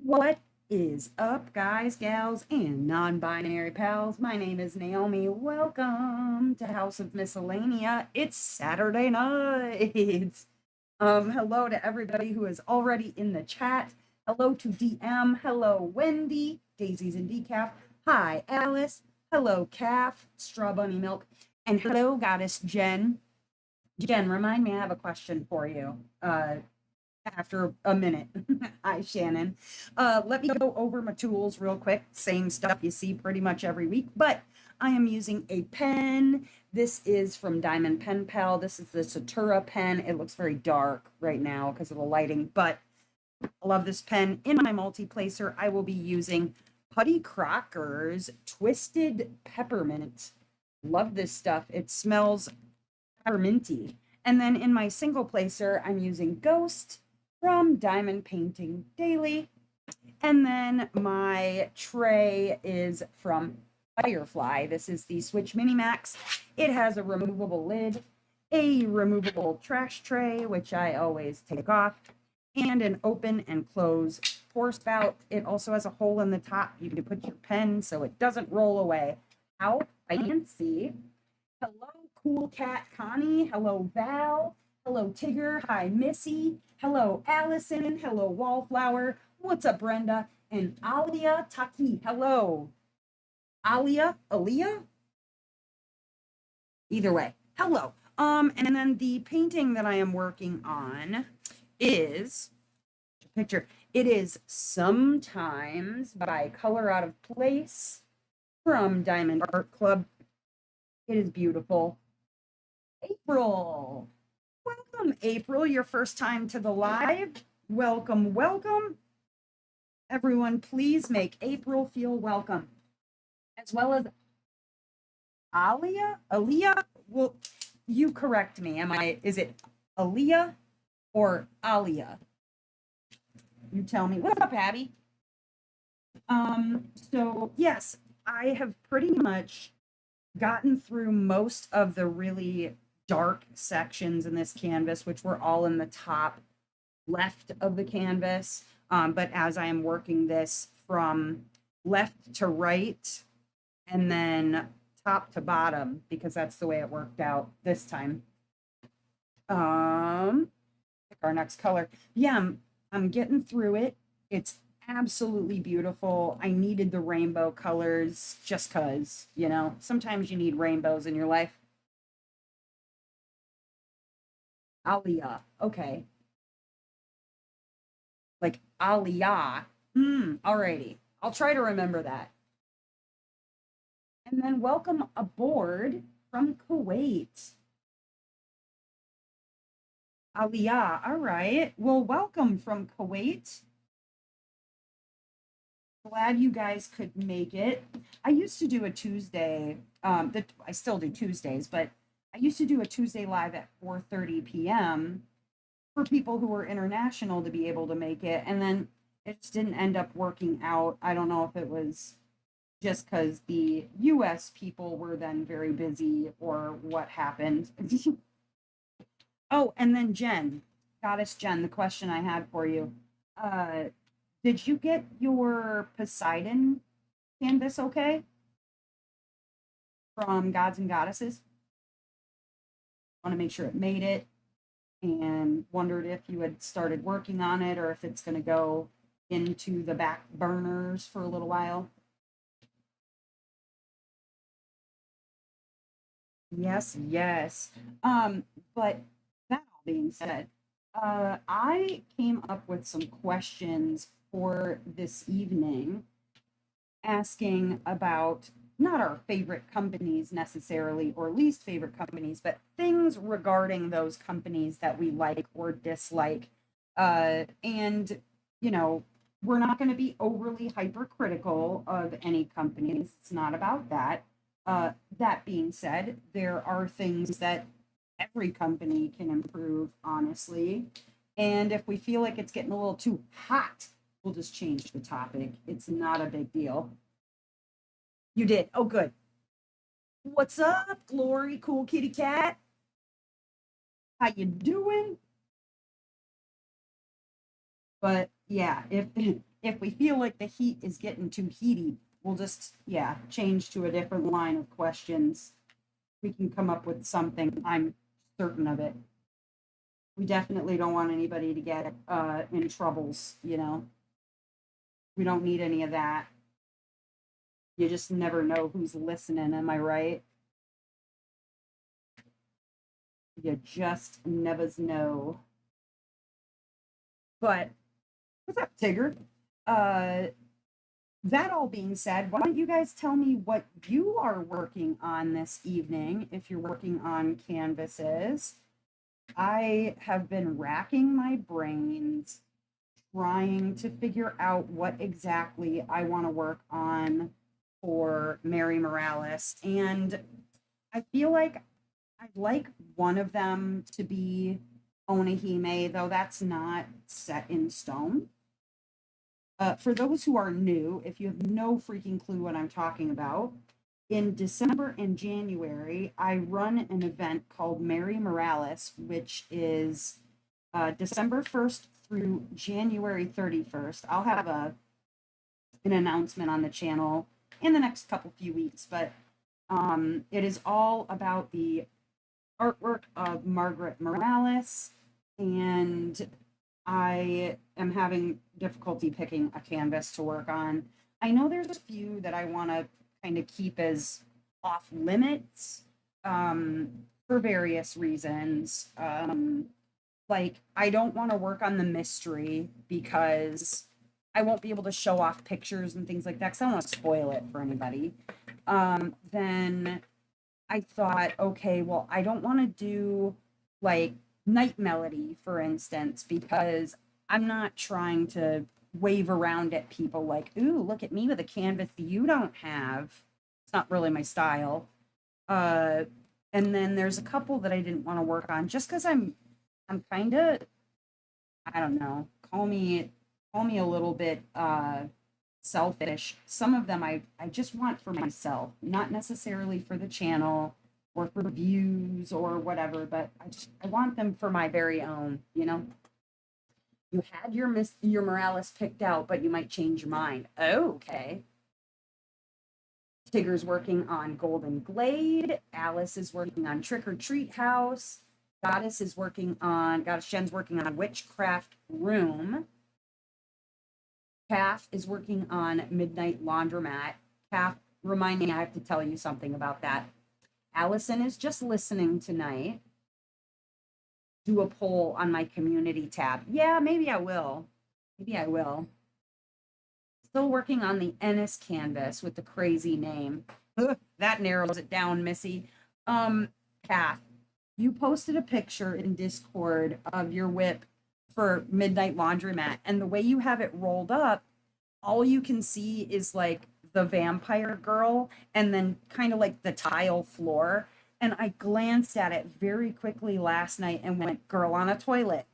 What is up, guys, gals, and non binary pals? My name is Naomi. Welcome to House of Miscellania. It's Saturday night. Hello to everybody who is already in the chat. Hello to DM. Hello, Wendy, Daisies and Decaf. Hi, Alice. Hello, Calf, Straw Bunny Milk. And hello, Goddess Jen. Jen, remind me, I have a question for you. After a minute. Hi, Shannon. Let me go over my tools real quick. Same stuff you see pretty much every week, but I am using a pen. This is from Diamond Pen Pal. This is the Satura pen. It looks very dark right now because of the lighting, but I love this pen. In my multi-placer, I will be using Putty Crocker's Twisted Peppermint. Love this stuff. It smells pepperminty. And then in my single placer, I'm using Ghost from Diamond Painting Daily. And then my tray is from Firefly. This is the Switch Mini Max. It has a removable lid, a removable trash tray, which I always take off, and an open and close pour spout. It also has a hole in the top. You can put your pen so it doesn't roll away. How fancy. Hello, Cool Cat Connie. Hello, Val. Hello, Tigger. Hi, Missy. Hello, Allison. Hello, Wallflower. What's up, Brenda? And Alia Taki. Hello. Alia? Either way. Hello. And then the painting that I am working on is picture. It is Sometimes by Color Out of Place from Diamond Art Club. It is beautiful. April. Welcome, April. Your first time to the live. Welcome, welcome. Everyone, please make April feel welcome. As well as Aaliyah? Well, you correct me. Is it Aaliyah or Alia? You tell me. What's up, Abby? So yes, I have pretty much gotten through most of the really dark sections in this canvas, which were all in the top left of the canvas. But as I am working this from left to right and then top to bottom, because that's the way it worked out this time. Pick our next color. Yeah, I'm getting through it. It's absolutely beautiful. I needed the rainbow colors just because, sometimes you need rainbows in your life. Aliyah. Okay. Like Aliyah. Alrighty. I'll try to remember that. And then welcome aboard from Kuwait. Aliyah. All right. Well, welcome from Kuwait. Glad you guys could make it. I used to do a Tuesday. I still do Tuesdays, but I used to do a Tuesday live at 4:30 p.m. for people who were international to be able to make it, and then it just didn't end up working out. I don't know if it was just because the U.S. people were then very busy or what happened. Oh, and then Jen, Goddess Jen, the question I had for you. Did you get your Poseidon canvas okay from Gods and Goddesses? Want to make sure it made it and wondered if you had started working on it or if it's going to go into the back burners for a little while. Yes. But that all being said, I came up with some questions for this evening asking about not our favorite companies necessarily or least favorite companies, but things regarding those companies that we like or dislike. And, we're not going to be overly hypercritical of any companies. It's not about that. That being said, there are things that every company can improve, honestly. And if we feel like it's getting a little too hot, we'll just change the topic. It's not a big deal. You did. Oh, good. What's up, Glory, cool kitty cat? How you doing? But yeah, if we feel like the heat is getting too heaty, we'll just, yeah, change to a different line of questions. We can come up with something. I'm certain of it. We definitely don't want anybody to get in troubles, you know. We don't need any of that. You just never know who's listening, am I right? You just never know. But what's up, Tigger? Uh, that all being said, why don't you guys tell me what you are working on this evening if you're working on canvases? I have been racking my brains trying to figure out what exactly I want to work on for Mary Morales. And I feel like I'd like one of them to be Onahime, though that's not set in stone. For those who are new, if you have no freaking clue what I'm talking about, in December and January, I run an event called Mary Morales, which is December 1st through January 31st. I'll have an announcement on the channel in the next few weeks, but it is all about the artwork of Margaret Morales, and I am having difficulty picking a canvas to work on. I know there's a few that I want to kind of keep as off limits for various reasons. Like, I don't want to work on the mystery because I won't be able to show off pictures and things like that because I don't want to spoil it for anybody. Then I thought, okay, well, I don't want to do like Night Melody, for instance, because I'm not trying to wave around at people like, ooh, look at me with a canvas you don't have. It's not really my style. Uh, and then there's a couple that I didn't want to work on just because I'm kind of, I don't know, call me a little bit selfish. Some of them I just want for myself, not necessarily for the channel or for views or whatever, but I want them for my very own, you know. You had your Morales picked out, but you might change your mind. Oh, okay. Tigger's working on Golden Glade. Alice is working on Trick or Treat House. Goddess Jen's working on Witchcraft Room. Calf is working on Midnight Laundromat. Calf, remind me, I have to tell you something about that. Allison is just listening tonight. Do a poll on my community tab. Yeah, maybe I will. Maybe I will. Still working on the Ennis canvas with the crazy name. Ugh, that narrows it down, Missy. Kath, you posted a picture in Discord of your whip for Midnight Laundromat, and the way you have it rolled up, all you can see is like the vampire girl and then kind of like the tile floor. And I glanced at it very quickly last night and went, girl on a toilet.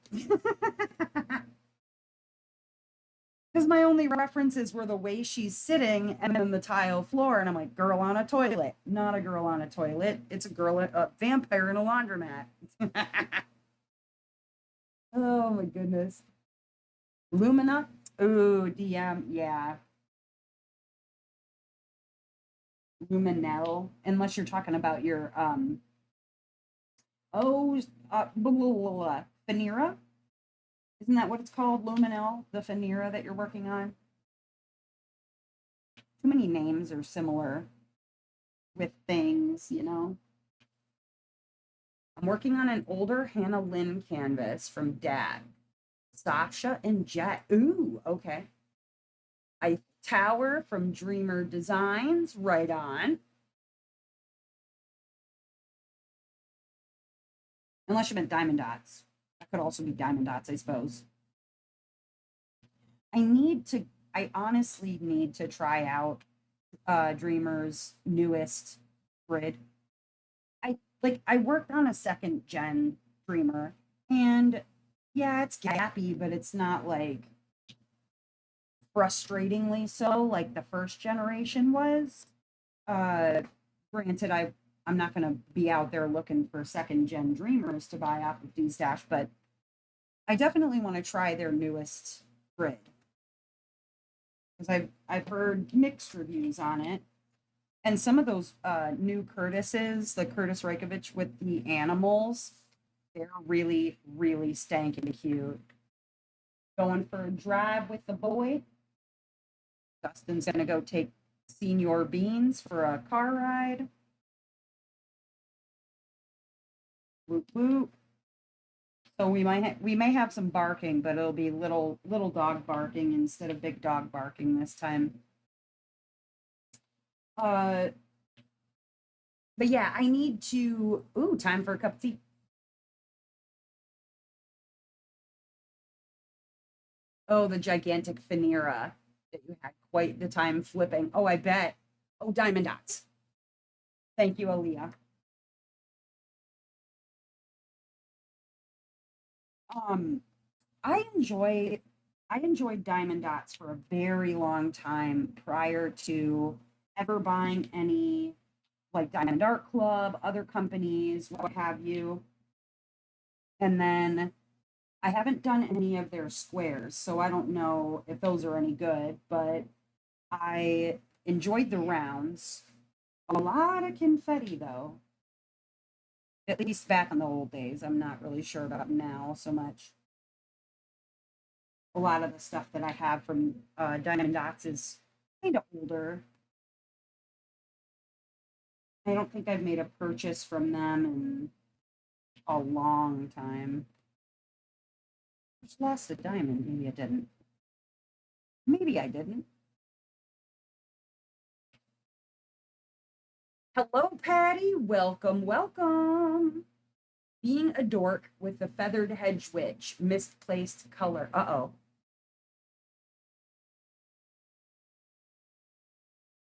Because my only references were the way she's sitting and then the tile floor. And I'm like, girl on a toilet. Not a girl on a toilet. It's a vampire in a laundromat. Oh my goodness. Lumina? Ooh, DM. Yeah. Luminel. Unless you're talking about your, blah, blah, blah, blah. Phaneira? Isn't that what it's called? Luminel? The Phaneira that you're working on? Too many names are similar with things, you know? I'm working on an older Hannah Lynn canvas from Dad. Sasha and Jet. Ooh, okay. I Tower from Dreamer Designs. Right on. Unless you meant Diamond Dots. That could also be Diamond Dots, I suppose. I honestly need to try out Dreamer's newest grid. I worked on a second gen Dreamer, and yeah, it's gappy, but it's not like frustratingly so like the first generation was. Granted, I'm not going to be out there looking for second gen Dreamers to buy off of D-Stash, but I definitely want to try their newest grid. because I've heard mixed reviews on it. And some of those new Curtises, the Curtis Reikovich with the animals, they're really, really stankin' cute. Going for a drive with the boy. Dustin's gonna go take Senior Beans for a car ride. Whoop whoop. So we may have some barking, but it'll be little dog barking instead of big dog barking this time. But yeah, I need to. Ooh, time for a cup of tea. Oh, the gigantic Phaneera that you had quite the time flipping. Oh, I bet. Oh, diamond dots. Thank you, Aaliyah. Um, I enjoy I enjoyed diamond dots for a very long time prior to ever buying any like Diamond Art Club, other companies, what have you. And then I haven't done any of their squares, so I don't know if those are any good, but I enjoyed the rounds. A lot of confetti though. At least back in the old days. I'm not really sure about now so much. A lot of the stuff that I have from Diamond Dots is kind of older. I don't think I've made a purchase from them in a long time. Just lost a diamond. Maybe I didn't. Maybe I didn't. Hello, Patty. Welcome, welcome. Being a dork with the feathered hedge witch, misplaced color. Uh-oh.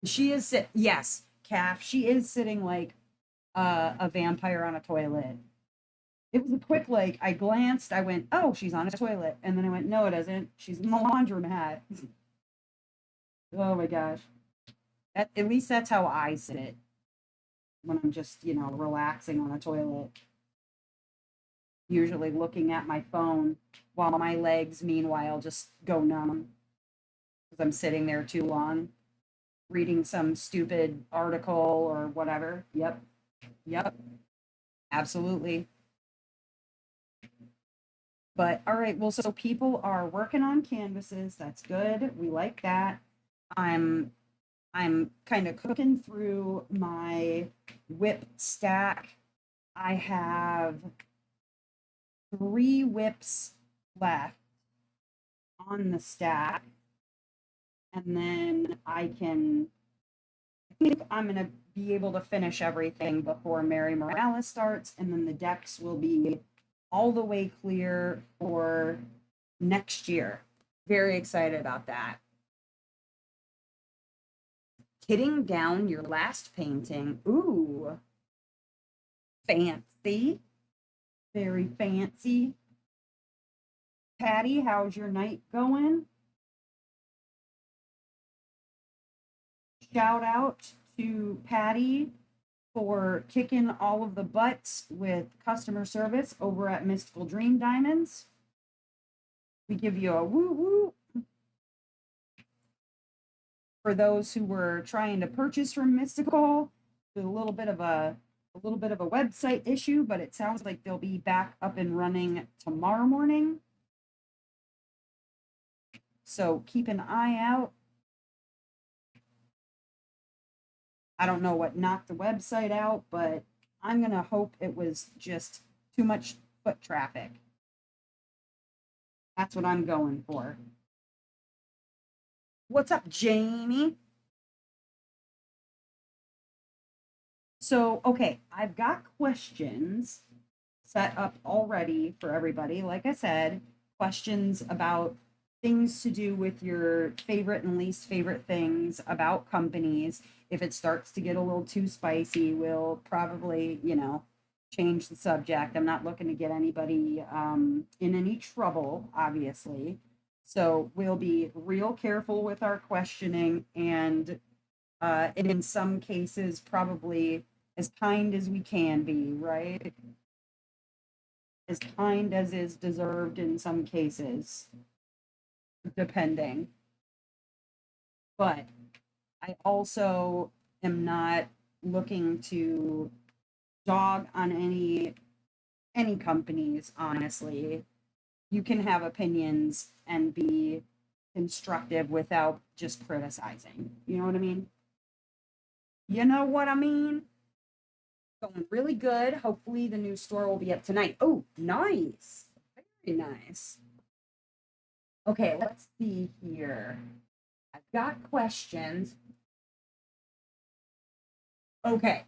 She is yes, calf. She is sitting like a vampire on a toilet. It was a quick like I glanced, I went, oh, she's on a toilet, and then I went, no, it isn't. She's in the laundromat. Oh my gosh. At least that's how I sit when I'm just relaxing on a toilet. Usually looking at my phone while my legs, meanwhile, just go numb because I'm sitting there too long reading some stupid article or whatever. Yep. Yep. Absolutely. But all right, well, so people are working on canvases. That's good. We like that. I'm I'm kind of cooking through my whip stack. I have 3 whips left on the stack. And then I think I'm going to be able to finish everything before Mary Morales starts. And then the decks will be all the way clear for next year. Very excited about that. Hitting down your last painting. Ooh, fancy. Very fancy. Patty, how's your night going? Shout out to Patty for kicking all of the butts with customer service over at Mystical Dream Diamonds. We give you a woo woo. For those who were trying to purchase from Mystical, a little bit of a website issue, but it sounds like they'll be back up and running tomorrow morning. So keep an eye out. I don't know what knocked the website out, but I'm going to hope it was just too much foot traffic. That's what I'm going for. What's up, Jamie? So, okay, I've got questions set up already for everybody. Like I said, questions about things to do with your favorite and least favorite things about companies. If it starts to get a little too spicy, we'll probably, change the subject. I'm not looking to get anybody in any trouble, obviously. So we'll be real careful with our questioning and in some cases, probably as kind as we can be, right? As kind as is deserved in some cases, depending. but I also am not looking to dog on any companies, honestly. You can have opinions and be constructive without just criticizing. You know what I mean? You know what I mean? Going really good. Hopefully the new store will be up tonight. Oh, nice. Very nice. Okay, let's see here. I've got questions. Okay,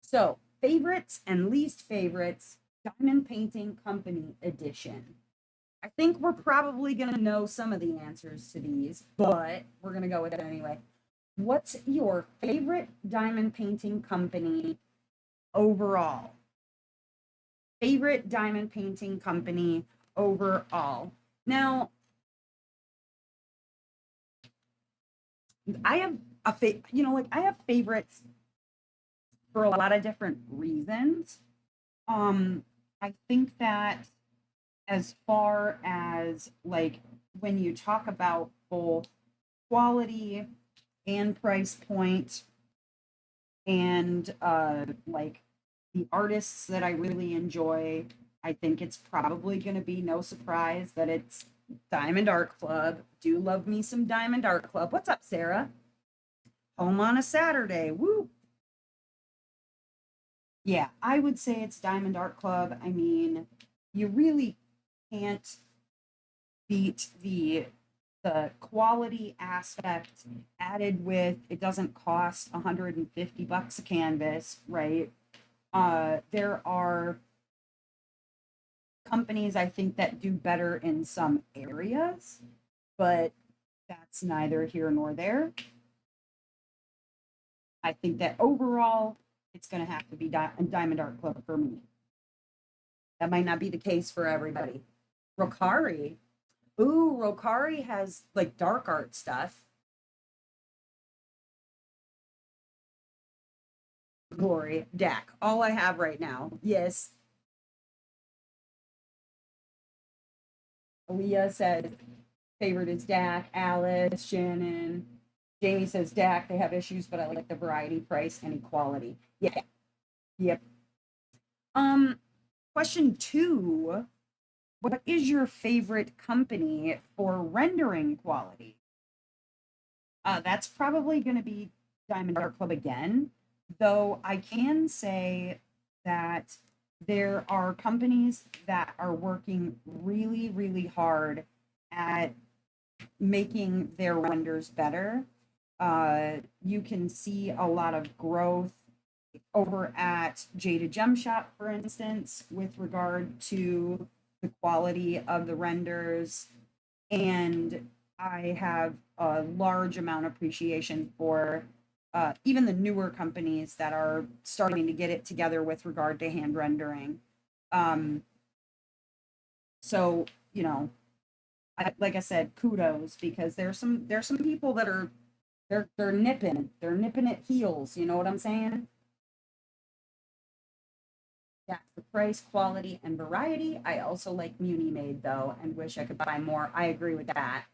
so favorites and least favorites, Diamond Painting Company Edition. I think we're probably going to know some of the answers to these, but we're going to go with it anyway. What's your favorite diamond painting company overall? Favorite diamond painting company overall. Now, I have I have favorites for a lot of different reasons. I think that as far as like when you talk about both quality and price point and like the artists that I really enjoy, I think it's probably going to be no surprise that it's Diamond Art Club. Do love me some Diamond Art Club. What's up, Sarah? Home on a Saturday. Woo! Yeah, I would say it's Diamond Art Club. I mean, you really can't beat the quality aspect added with it doesn't cost $150 a canvas, right? There are companies I think that do better in some areas, but that's neither here nor there. I think that overall, it's going to have to be Diamond Art Club for me. That might not be the case for everybody. Rokari. Ooh, Rokari has like dark art stuff. Glory, Dak. All I have right now. Yes. Aaliyah said favorite is Dak. Alice, Shannon. Jamie says Dak. They have issues, but I like the variety, price, and equality. Yeah. Yep. Question 2. What is your favorite company for rendering quality? That's probably going to be Diamond Art Club again, though I can say that there are companies that are working really, really hard at making their renders better. You can see a lot of growth over at Jada Gem Shop, for instance, with regard to the quality of the renders. And I have a large amount of appreciation for even the newer companies that are starting to get it together with regard to hand rendering. Um, so, you know, like I said, kudos because there's some people that are they're nipping at heels. You know what I'm saying? That's the price, quality, and variety. I also like Muni Made though, and wish I could buy more. I agree with that.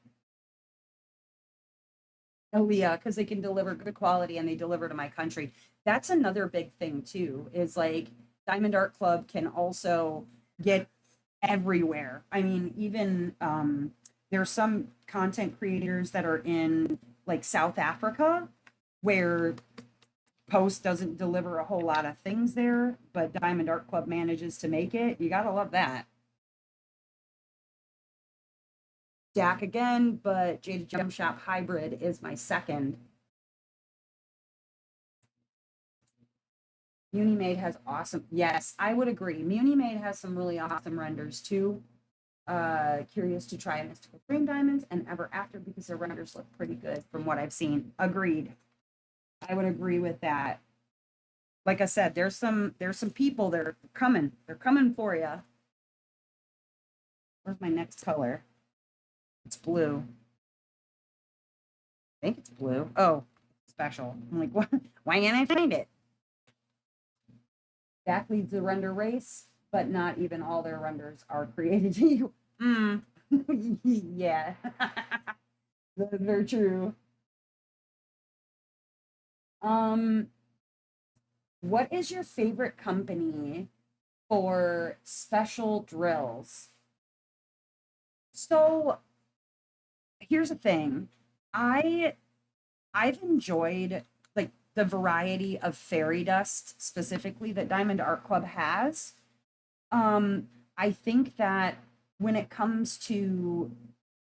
Oh yeah, because they can deliver good quality and they deliver to my country. That's another big thing too, is like Diamond Art Club can also get everywhere. I mean, even there's some content creators that are in like South Africa where Post doesn't deliver a whole lot of things there, but Diamond Art Club manages to make it. You gotta love that. Jack again, but Jada Gem Shop Hybrid is my second. Munimade has awesome. Yes, I would agree. Munimade has some really awesome renders too. Curious to try Mystical Green Diamonds and Ever After because their renders look pretty good from what I've seen. Agreed. I would agree with that. Like I said, there's some people that are coming. They're coming for you. Where's my next color? It's blue. I think it's blue. Oh, special. I'm like, what? Why can't I find it? Dak leads the render race, but not even all their renders are created to you. Mm. Yeah. Very true. Um, what is your favorite company for special drills? So here's the thing. I I've enjoyed like the variety of fairy dust specifically that Diamond Art Club has. Um, I think that when it comes to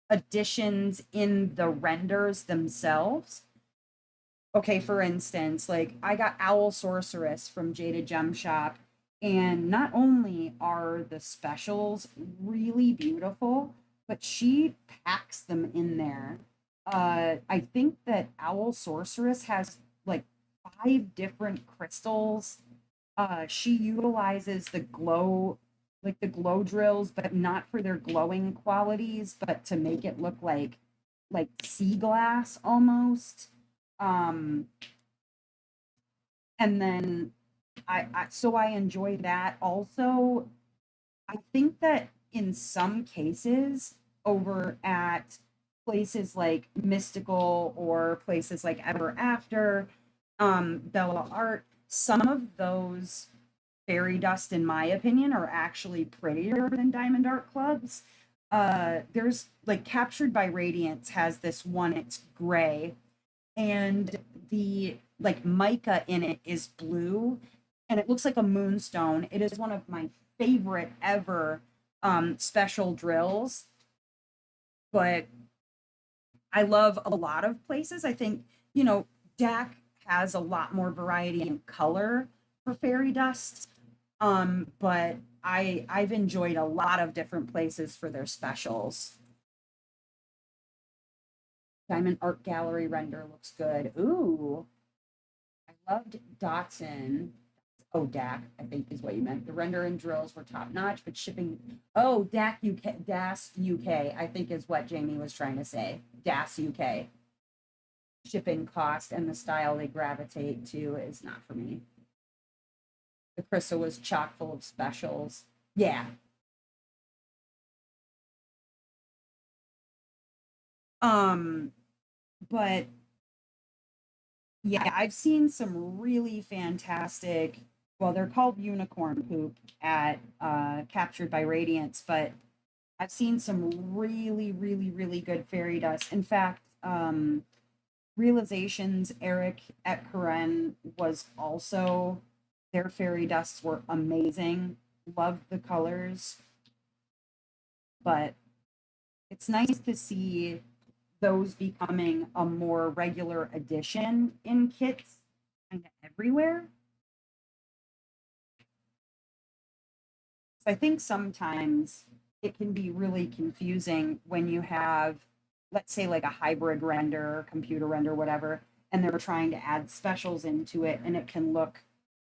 additions in the renders themselves, okay, for instance, like I got Owl Sorceress from Jada Gem Shop, and not only are the specials really beautiful, but she packs them in there. I think that Owl Sorceress has like 5 different crystals. She utilizes like the glow drills, but not for their glowing qualities, but to make it look like sea glass almost. Um, and then I enjoy that. Also, I think that in some cases over at places like Mystical or places like Ever After, Bella Art, some of those fairy dust, in my opinion, are actually prettier than Diamond Art Club's. There's like Captured by Radiance has this one, it's gray, and the like mica in it is blue, and it looks like a moonstone. It is one of my favorite ever special drills, but I love a lot of places. I think, DAC has a lot more variety in color for fairy dust. But I've enjoyed a lot of different places for their specials. Diamond Art Gallery render looks good. Ooh, I loved Dotson. Oh, DAC, I think is what you meant. The render and drills were top notch, but shipping. Oh, DAC UK, DAS UK, I think is what Jamie was trying to say. DAS UK. Shipping cost and the style they gravitate to is not for me. The crystal was chock full of specials. Yeah. Um, but yeah, I've seen some really fantastic, well, they're called unicorn poop at Captured by Radiance, but I've seen some really, really, really good fairy dust. In fact, Realizations Eric at Karen was also, their fairy dusts were amazing. Loved the colors, but it's nice to see those becoming a more regular addition in kits kind of everywhere. So I think sometimes it can be really confusing when you have, let's say, like a hybrid render, computer render, whatever, and they're trying to add specials into it, and it can look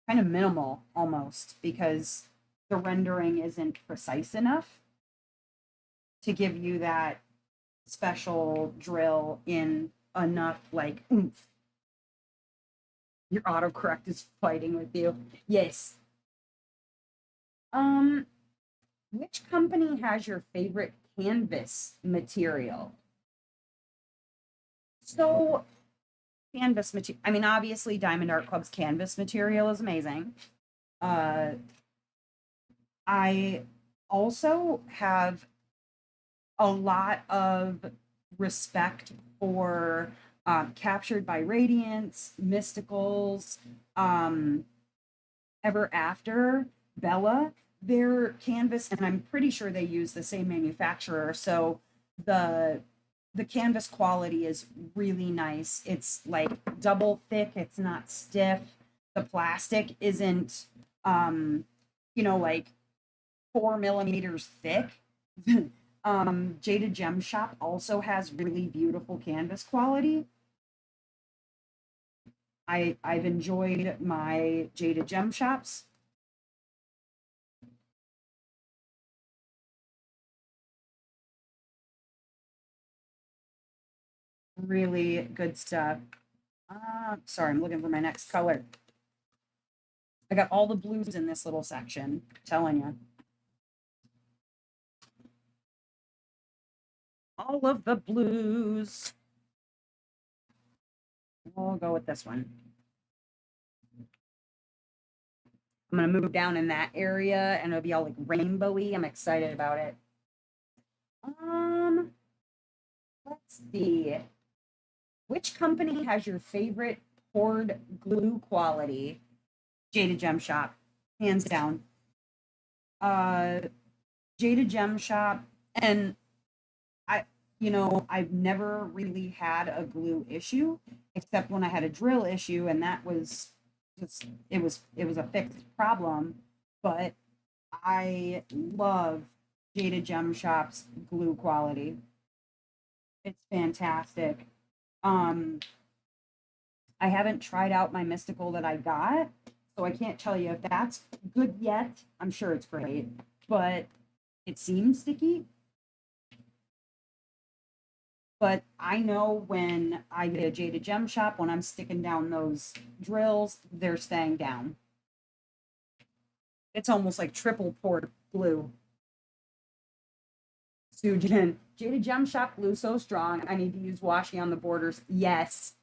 kind of minimal almost because the rendering isn't precise enough to give you that special drill in enough like oomph. Your autocorrect is fighting with you. Yes. Um, which company has your favorite canvas material? So, canvas material. I mean, obviously, Diamond Art Club's canvas material is amazing. Uh, I also have a lot of respect for Captured by Radiance, Mysticals, um, Ever After, Bella, their canvas, and I'm pretty sure they use the same manufacturer. So the the canvas quality is really nice. It's like double thick, it's not stiff. The plastic isn't like 4 millimeters thick. Jada Gem Shop also has really beautiful canvas quality. I've enjoyed my Jada Gem Shops. Really good stuff. Sorry, I'm looking for my next color. I got all the blues in this little section. I'm telling you, all of the blues. We'll go with this one. I'm gonna move down in that area and it'll be all like rainbowy. I'm excited about it. Um, let's see. Which company has your favorite poured glue quality? Jada Gem Shop, hands down. Uh, Jada Gem Shop, and I, I've never really had a glue issue, except when I had a drill issue, and that was just it was a fixed problem. But I love Jada Gem Shop's glue quality. It's fantastic. Um, I haven't tried out my mystical that I got, so I can't tell you if that's good yet. I'm sure it's great, but it seems sticky. But I know when I get a Jada Gem Shop, when I'm sticking down those drills, they're staying down. It's almost like triple port glue. Sujin, Jada Gem Shop glue so strong. I need to use washi on the borders. Yes.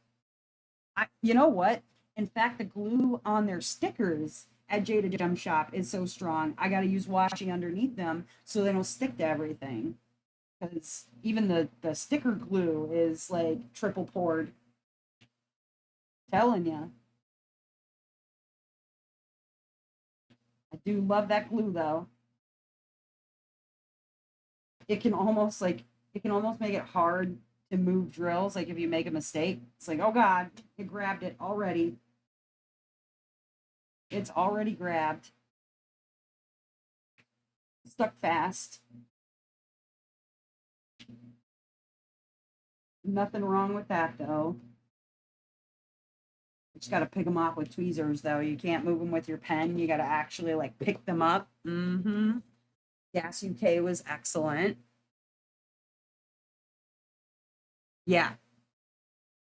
You know what? In fact, the glue on their stickers at Jada Gem Shop is so strong. I got to use washi underneath them so they don't stick to everything. Because even the sticker glue is like triple poured. Telling you. I do love that glue though. It can almost make it hard to move drills. Like if you make a mistake, it's like, oh God, it grabbed it already. It's already grabbed. Stuck fast. Nothing wrong with that though. You just got to pick them off with tweezers though. You can't move them with your pen. You got to actually like pick them up. Mm-hmm. Gas UK was excellent. Yeah.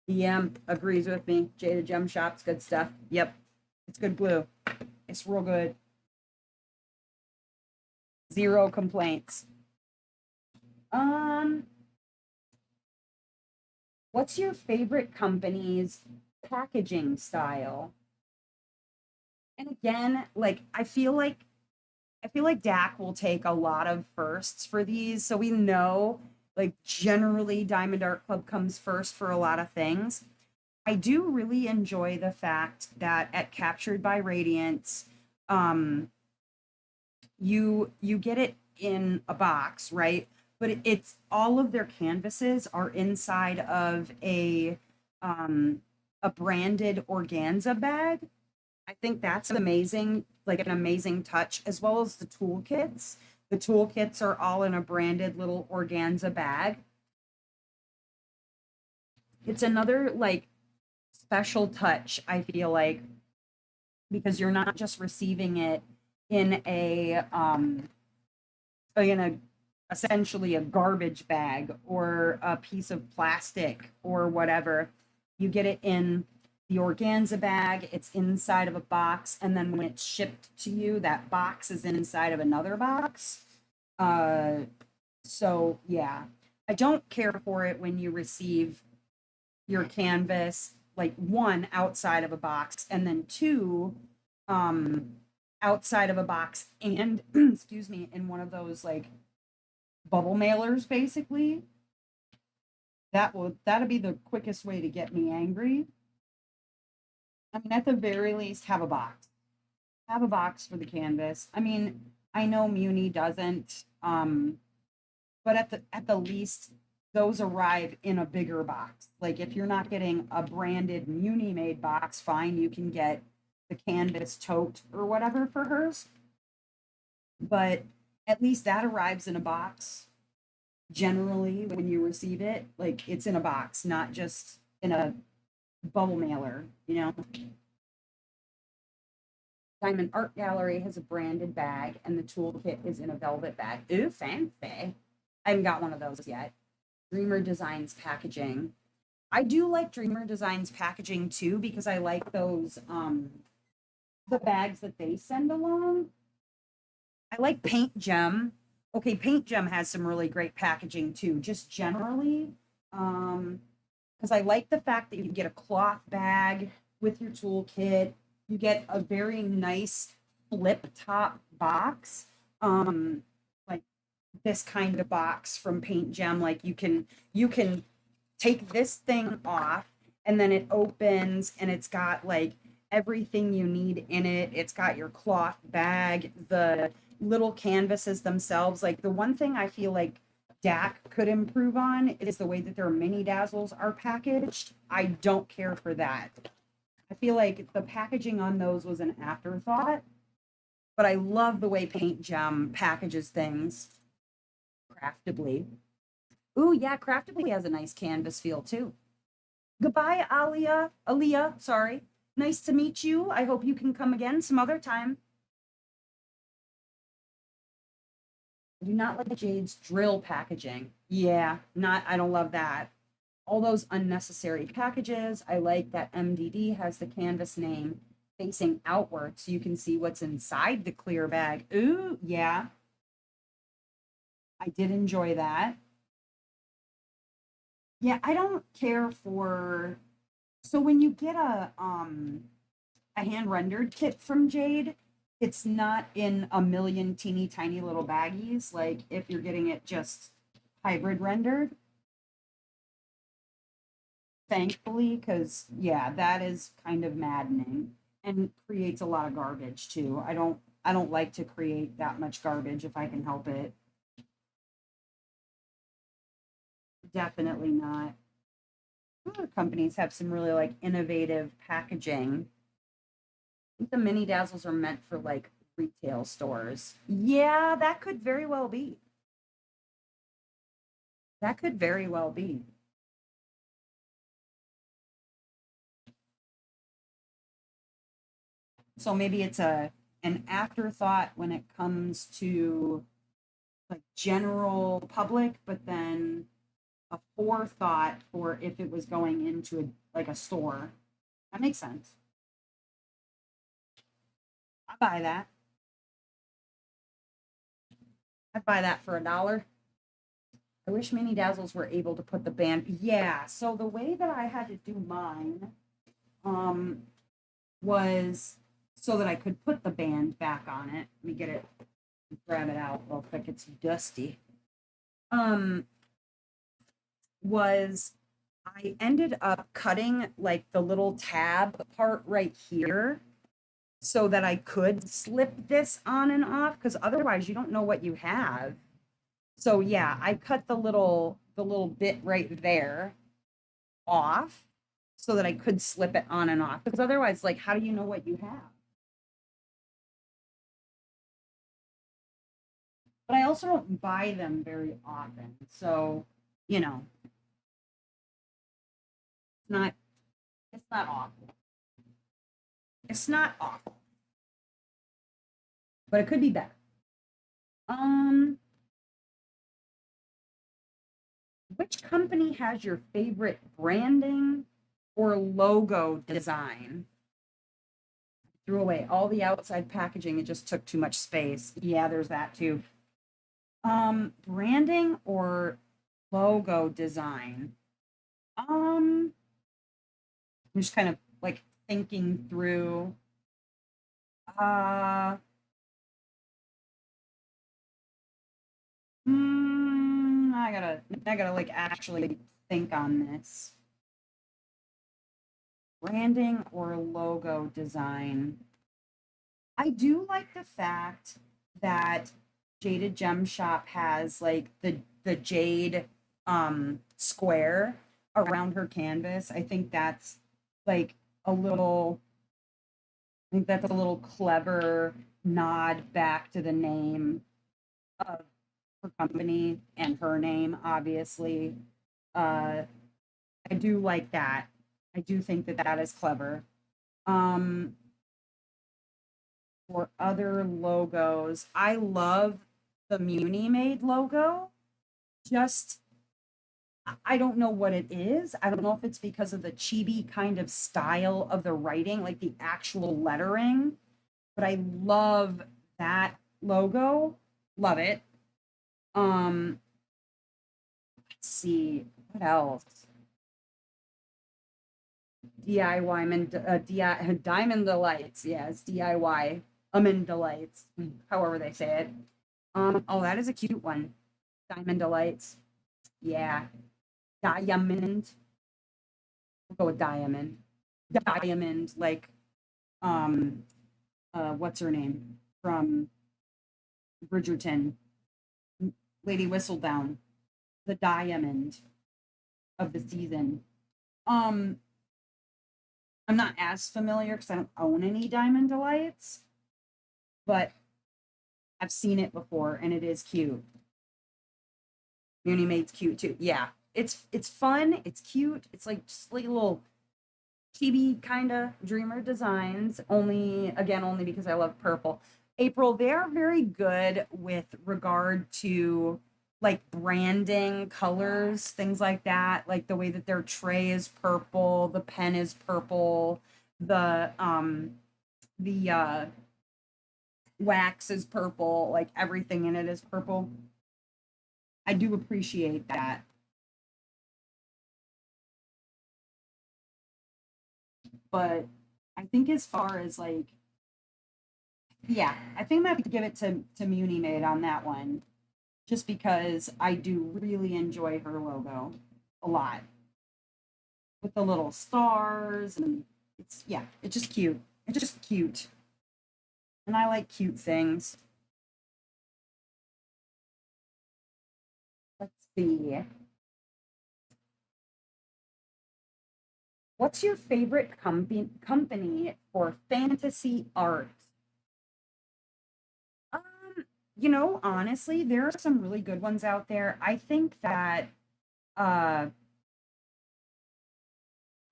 DM agrees with me. Jada Gem Shop's good stuff. Yep. It's good glue. It's real good. Zero complaints. Um, what's your favorite company's packaging style? And again, like I feel like Dak will take a lot of firsts for these. So we know like generally Diamond Art Club comes first for a lot of things. I do really enjoy the fact that at Captured by Radiance, um, you get it in a box, right? But it's all of their canvases are inside of um a branded organza bag. I think that's amazing, like an amazing touch, as well as the toolkits. The toolkits are all in a branded little organza bag. It's another like special touch, I feel because you're not just receiving it in a essentially a garbage bag or a piece of plastic or whatever. You get it in the organza bag, it's inside of a box, and then when it's shipped to you, that box is inside of another box. Uh, so yeah, I don't care for it when you receive your canvas, like one outside of a box, and then two um, outside of a box, and excuse me, in one of those like bubble mailers, basically. That'll be the quickest way to get me angry. I mean, at the very least, have a box. Have a box for the canvas. I mean, I know Muni doesn't, but at the least, those arrive in a bigger box. Like if you're not getting a branded Muni made box, fine, you can get the canvas tote or whatever for hers. But at least that arrives in a box. Generally, when you receive it, like it's in a box, not just in a bubble mailer. Diamond Art Gallery has a branded bag, and the toolkit is in a velvet bag. Ooh, fancy. I haven't got one of those yet. Dreamer Designs packaging. I do like Dreamer Designs packaging too because I like those the bags that they send along. I like Paint Gem. Okay, Paint Gem has some really great packaging too, just generally. Um, because I like the fact that you get a cloth bag with your toolkit. You get a very nice flip top box. Like this kind of box from Paint Gem. Like you can take this thing off and then it opens and it's got like everything you need in it. It's got your cloth bag, the little canvases themselves. Like the one thing I feel like DAC could improve on is the way that their mini dazzles are packaged. I don't care for that. I feel like the packaging on those was an afterthought, but I love the way Paint Gem packages things craftably. Ooh, yeah, craftably has a nice canvas feel too. Goodbye, Alia. Aaliyah, sorry. Nice to meet you. I hope you can come again some other time. I do not like Jade's drill packaging. Yeah, I don't love that. All those unnecessary packages. I like that MDD has the canvas name facing outward so you can see what's inside the clear bag. Ooh, yeah. I did enjoy that. Yeah, I don't care for, so when you get a hand rendered kit from Jade, it's not in a million teeny tiny little baggies like if you're getting it just hybrid rendered. Thankfully, because yeah, that is kind of maddening and creates a lot of garbage too. I don't like to create that much garbage if I can help it. Definitely not. Other companies have some really like innovative packaging. I think the mini dazzles are meant for like retail stores. Yeah, that could very well be. That could very well be. So maybe it's a an afterthought when it comes to like general public, but then a forethought for if it was going into like a store. That makes sense. I buy that. I'd buy that for $1. I wish Mini Dazzles were able to put the band. Yeah. So the way that I had to do mine um, was so that I could put the band back on it. Let me get it, grab it out real quick. It's dusty. Um, was I ended up cutting like the little tab part right here so that I could slip this on and off because otherwise you don't know what you have. So yeah, I cut the little bit right there off so that I could slip it on and off because otherwise like how do you know what you have? But I also don't buy them very often. So, you know, it's not awful. It's not awful, but it could be better. Um, which company has your favorite branding or logo design? Threw away all the outside packaging. It just took too much space. Yeah, there's that too. Branding or logo design? I'm just kind of like thinking through. Uh, I gotta like actually think on this. Branding or logo design? I do like the fact that Jaded Gem Shop has like the jade square around her canvas. Like a little I think that's a little clever nod back to the name of her company and her name, obviously. Uh, I do like that. I do think that that is clever. Um, for other logos, I love the Muni Made logo. Just, I don't know what it is. I don't know if it's because of the chibi kind of style of the writing, like the actual lettering, but I love that logo. Love it. Um, let's see what else. DIY Diamond Delights. Yeah, it's DIY. Delights, however they say it. Oh, that is a cute one. Diamond Delights. Yeah. Diamond. We'll go with diamond. Diamond, like um what's her name? From Bridgerton. Lady Whistledown. The diamond of the season. Um, I'm not as familiar because I don't own any Diamond Delights, but I've seen it before and it is cute. Uni Maid's cute too. Yeah. It's fun, it's cute, it's like just like a little chibi kind of dreamer designs, only because I love purple. April, they're very good with regard to like branding colors, things like that, like the way that their tray is purple, the pen is purple, the wax is purple, like everything in it is purple. I do appreciate that. But I think as far as like, yeah, I think I have to give it to Muni Maid on that one, just because I do really enjoy her logo a lot with the little stars and it's yeah, it's just cute. It's just cute, and I like cute things. Let's see. What's your favorite company for fantasy art? Honestly, there are some really good ones out there. I think that uh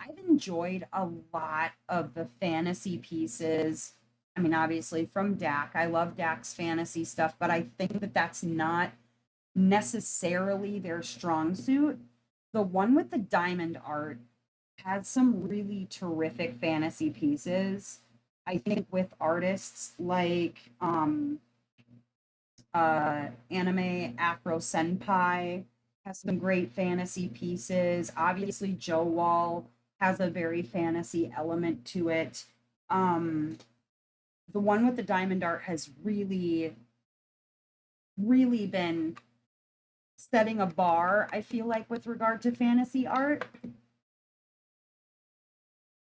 I've enjoyed a lot of the fantasy pieces. I mean, obviously from Dak. I love Dak's fantasy stuff, but I think that that's not necessarily their strong suit. The one with the diamond art has some really terrific fantasy pieces. I think with artists like anime Afro Senpai has some great fantasy pieces. Obviously, Joe Wall has a very fantasy element to it. Um, the one with the diamond art has really, really been setting a bar, I feel like, with regard to fantasy art.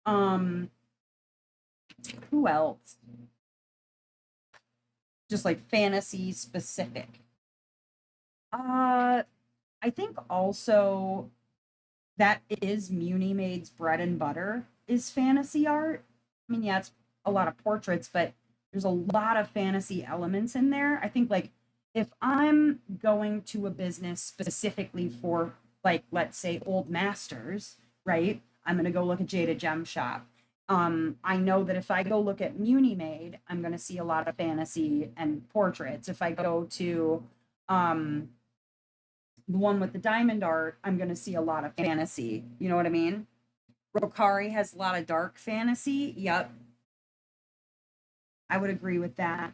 Um, who else? Just like fantasy specific. Uh, I think also that is Muni Maid's bread and butter is fantasy art. I mean, yeah, it's a lot of portraits, but there's a lot of fantasy elements in there. I think like if I'm going to a business specifically for like let's say old masters, right? I'm gonna go look at Jada Gem Shop. I know that if I go look at Muni Maid, I'm gonna see a lot of fantasy and portraits. If I go to um the one with the diamond art, I'm going to see a lot of fantasy. You know what I mean? Rokari has a lot of dark fantasy. Yep, I would agree with that.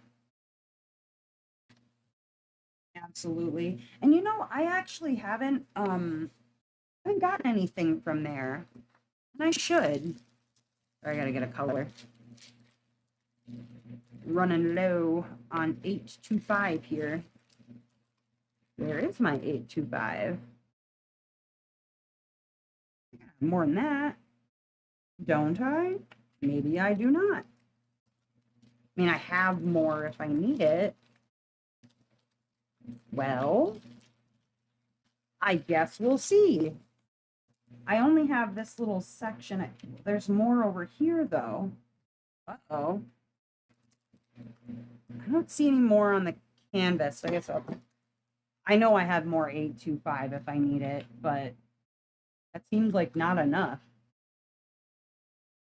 Absolutely. And I actually haven't gotten anything from there. And I should. I gotta get a color. Running low on 825 here. Where is my 825? More than that. Don't I? Maybe I do not. I mean, I have more if I need it. Well, I guess we'll see. I only have this little section. There's more over here, though. Uh-oh. I don't see any more on the canvas. So I guess I know I have more 825 if I need it, but that seems like not enough.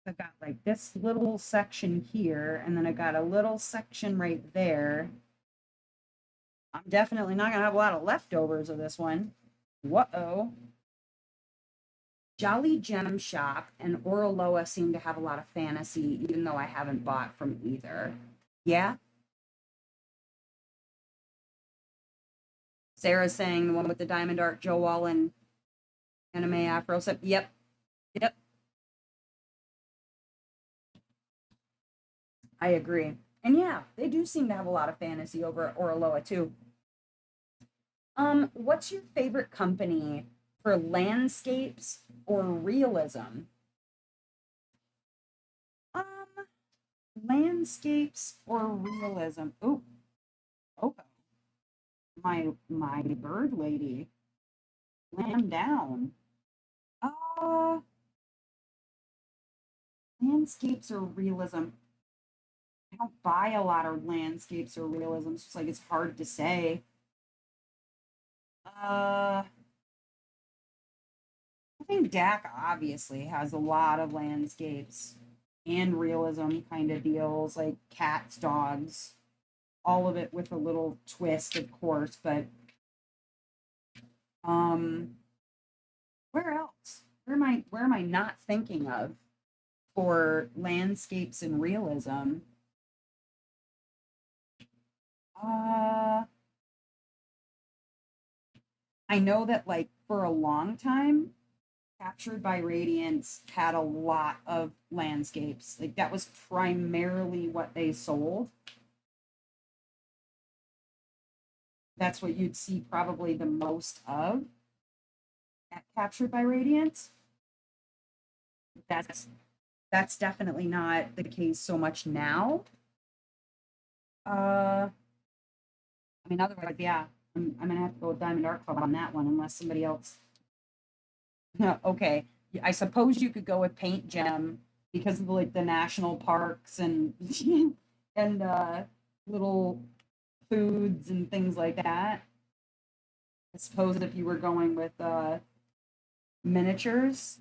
I've got like this little section here, and then I got a little section right there. I'm definitely not going to have a lot of leftovers of this one. Whoa. Jolly Gem Shop and Oraloa seem to have a lot of fantasy, even though I haven't bought from either. Yeah? Sarah's saying the one with the diamond art, Joe Wall and anime afro. So, yep. Yep. I agree. And yeah, they do seem to have a lot of fantasy over at Oraloa too. What's your favorite company for landscapes or realism? Um, Landscapes or realism? Oh, oh, my bird lady, lamb down. Uh, Landscapes or realism? I don't buy a lot of landscapes or realism. It's just like it's hard to say. I think Dak obviously has a lot of landscapes and realism kind of deals, like cats, dogs, all of it with a little twist, of course. But um, where else? Where am I not thinking of for landscapes and realism? Uh, I know that like for a long time, Captured by Radiance had a lot of landscapes. Like that was primarily what they sold. That's what you'd see probably the most of at Captured by Radiance. That's that's definitely not the case so much now. I mean, otherwise, yeah, I'm gonna have to go with Diamond Art Club on that one, unless somebody else. Okay, I suppose you could go with Paint Gem because of like the national parks and and little foods and things like that. I suppose if you were going with miniatures,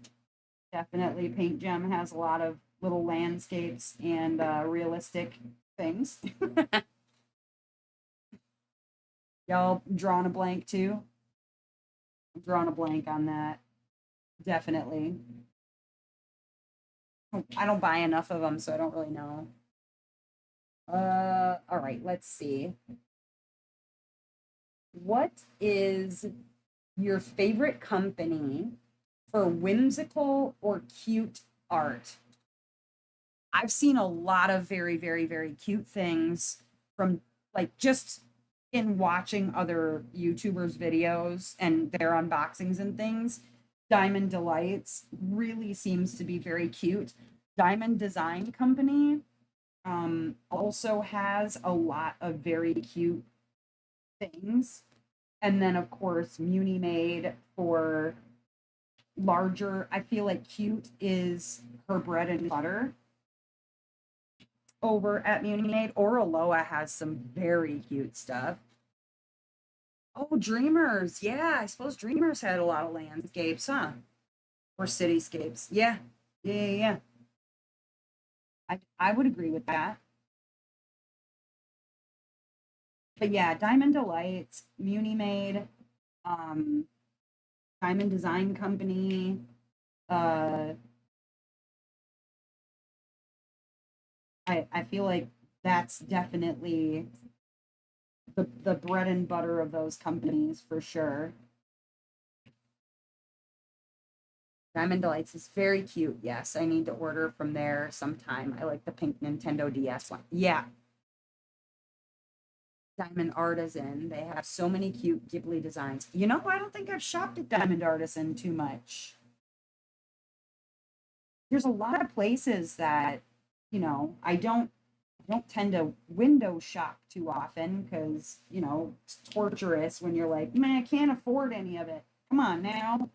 definitely Paint Gem has a lot of little landscapes and realistic things. Y'all drawing a blank too? I'm drawing a blank on that. Definitely. I don't buy enough of them, so I don't really know. All right, let's see. What is your favorite company for whimsical or cute art? I've seen a lot of very, very, very cute things from like just in watching other YouTubers' videos and their unboxings and things. Diamond Delights really seems to be very cute. Diamond Design Company also has a lot of very cute things. And then, of course, Muni Made for larger. I feel like cute is her bread and butter over at Muni Made. Oraloa has some very cute stuff. Oh, Dreamers. Yeah, I suppose Dreamers had a lot of landscapes, huh? Or cityscapes. Yeah. Yeah, yeah, yeah. I would agree with that. But yeah, Diamond Delights, Muni Made, um, Diamond Design Company, uh, I feel like that's definitely the bread and butter of those companies for sure. Diamond Delights is very cute. Yes, I need to order from there sometime. I like the pink Nintendo DS one. Yeah, Diamond Artisan. They have so many cute Ghibli designs. You know, I don't think I've shopped at Diamond Artisan too much. There's a lot of places that, I don't tend to window shop too often because, it's torturous when you're like, man, I can't afford any of it. Come on now.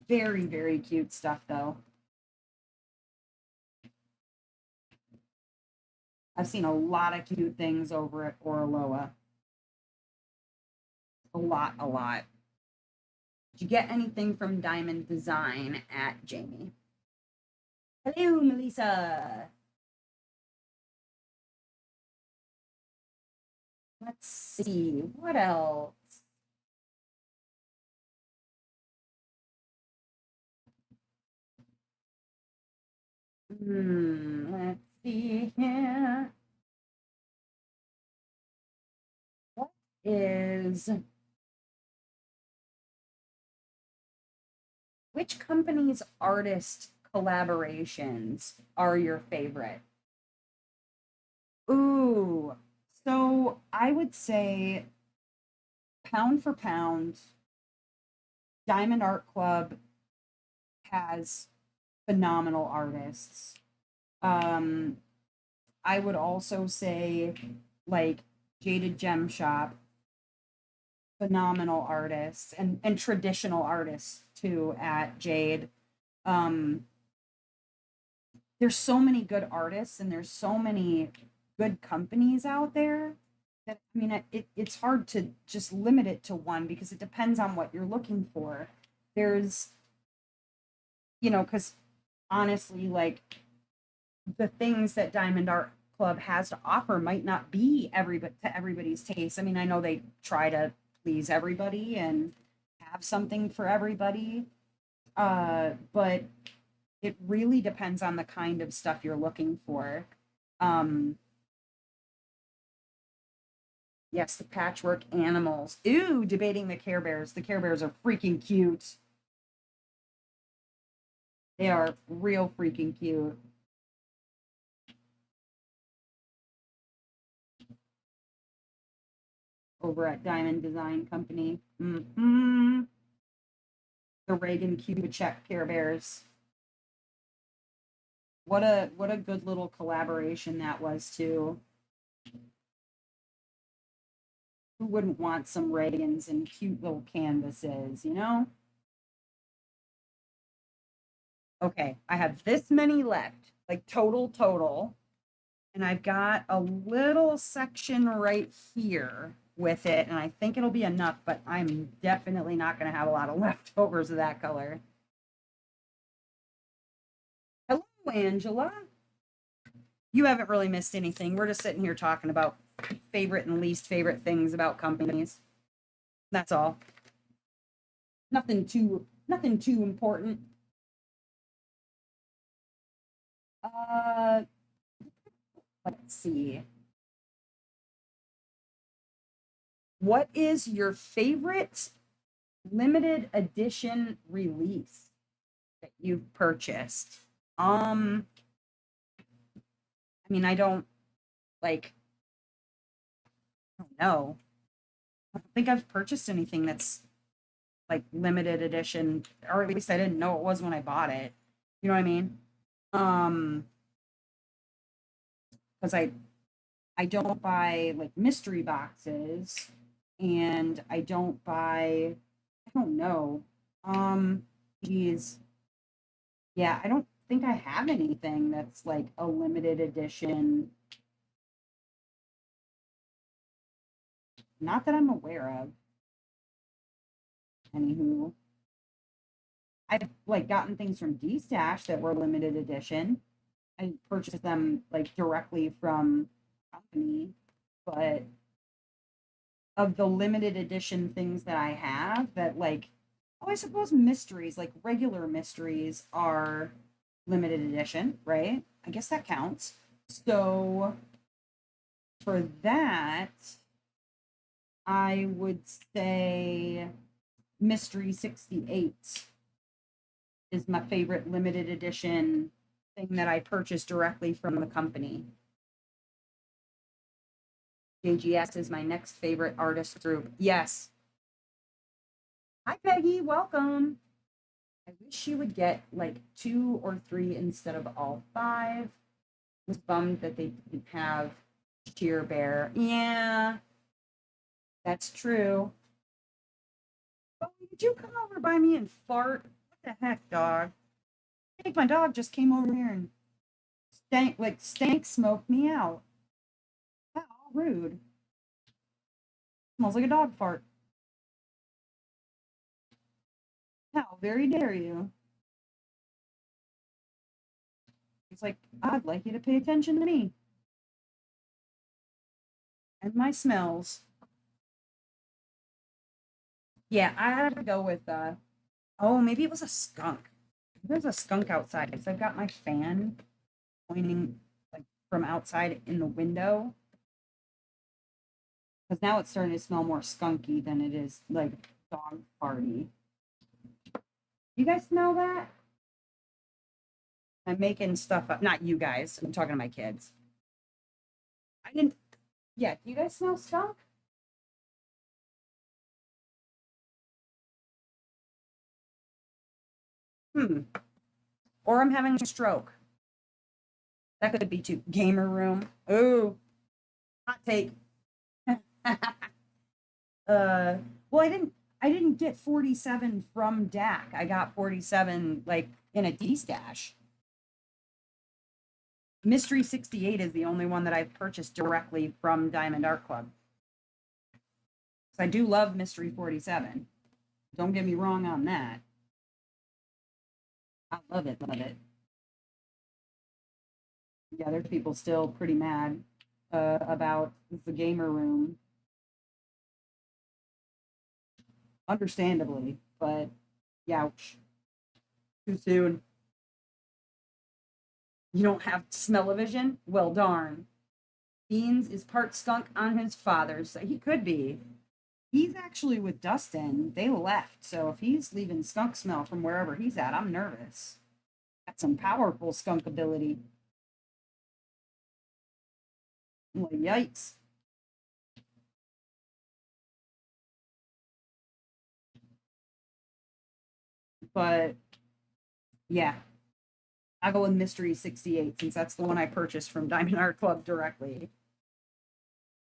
Very, very cute stuff though. I've seen a lot of cute things over at Oraloa. A lot, a lot. Did you get anything from Diamond Design at Jamie? Hello, Melissa. Let's see. What else? Let's see here. What is which company's artist collaborations are your favorite? Ooh. So I would say pound for pound, Diamond Art Club has phenomenal artists. Um, I would also say like Jaded Gem Shop, phenomenal artists and traditional artists too at Jade. Um, there's so many good artists and there's so many good companies out there that I mean it's hard to just limit it to one because it depends on what you're looking for. There's because honestly, like the things that Diamond Art Club has to offer might not be everybody to everybody's taste. I mean, I know they try to please everybody and have something for everybody, but it really depends on the kind of stuff you're looking for. Um, yes, the patchwork animals. Ooh, debating the Care Bears. The Care Bears are freaking cute. They are real freaking cute. Over at Diamond Design Company. The Reagan Kubitschek Care Bears. What a good little collaboration that was too. Who wouldn't want some Reagans and cute little canvases, you know? Okay, I have this many left, like total. And I've got a little section right here with it, and I think it'll be enough, but I'm definitely not going to have a lot of leftovers of that color. Hello, Angela. You haven't really missed anything. We're just sitting here talking about favorite and least favorite things about companies. That's all. Nothing too important. Uh let's see. What is your favorite limited edition release that you've purchased? I mean, I don't like I don't know. I don't think I've purchased anything that's like limited edition, or at least I didn't know it was when I bought it. You know what I mean? Um, because I don't buy like mystery boxes and I don't know. Geez. Yeah, I don't think I have anything that's like a limited edition. Not that I'm aware of. Anywho, I've like gotten things from D Stash that were limited edition. I purchased them like directly from company, but of the limited edition things that I have that like oh I suppose mysteries, like regular mysteries are limited edition, right? I guess that counts. So for that, I would say Mystery 68 is my favorite limited edition thing that I purchased directly from the company. JGS is my next favorite artist group. Yes. Hi, Peggy. Welcome. I wish you would get like 2 or 3 instead of all 5. I was bummed that they didn't have Sheer Bear. Yeah, that's true. Oh, did you come over by me and fart? What the heck, dog? I think my dog just came over here and stank smoked me out. How rude. Smells like a dog fart. How very dare you? He's like, I'd like you to pay attention to me and my smells. Yeah, I had to go with oh, maybe it was a skunk. There's a skunk outside because I've got my fan pointing like from outside in the window. Because now it's starting to smell more skunky than it is like dog party. You guys smell that? I'm making stuff up. Not you guys. I'm talking to my kids. I didn't. Yeah, do you guys smell skunk? Hmm. Or I'm having a stroke. That could be too. Gamer room. Oh, hot take. Well, I didn't get 47 from DAC. I got 47 like in a D stash. Mystery 68 is the only one that I've purchased directly from Diamond Art Club. So I do love Mystery 47. Don't get me wrong on that. I love it, love it. Yeah, there's people still pretty mad about the gamer room. Understandably, but youch. Too soon. You don't have smell-o-vision? Well, darn. Beans is part skunk on his father's. So he could be. He's actually with Dustin. They left. So if he's leaving skunk smell from wherever he's at, I'm nervous. Got some powerful skunk ability. Well, yikes. But yeah, I'll go with Mystery 68 since that's the one I purchased from Diamond Art Club directly.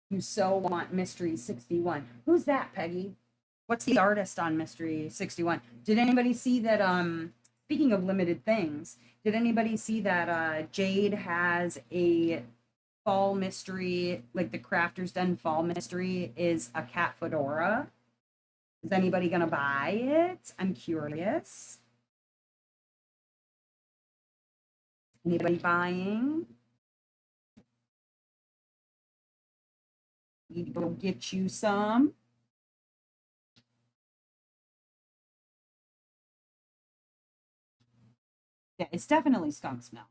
You so want Mystery 61. Who's that, Peggy? What's the artist on Mystery 61? Did anybody see that speaking of limited things, did anybody see that Jade has a fall mystery, like the Crafter's Den fall mystery is a cat fedora? Is anybody gonna buy it? I'm curious. Anybody buying? Need to go get you some. Yeah, it's definitely skunk smell.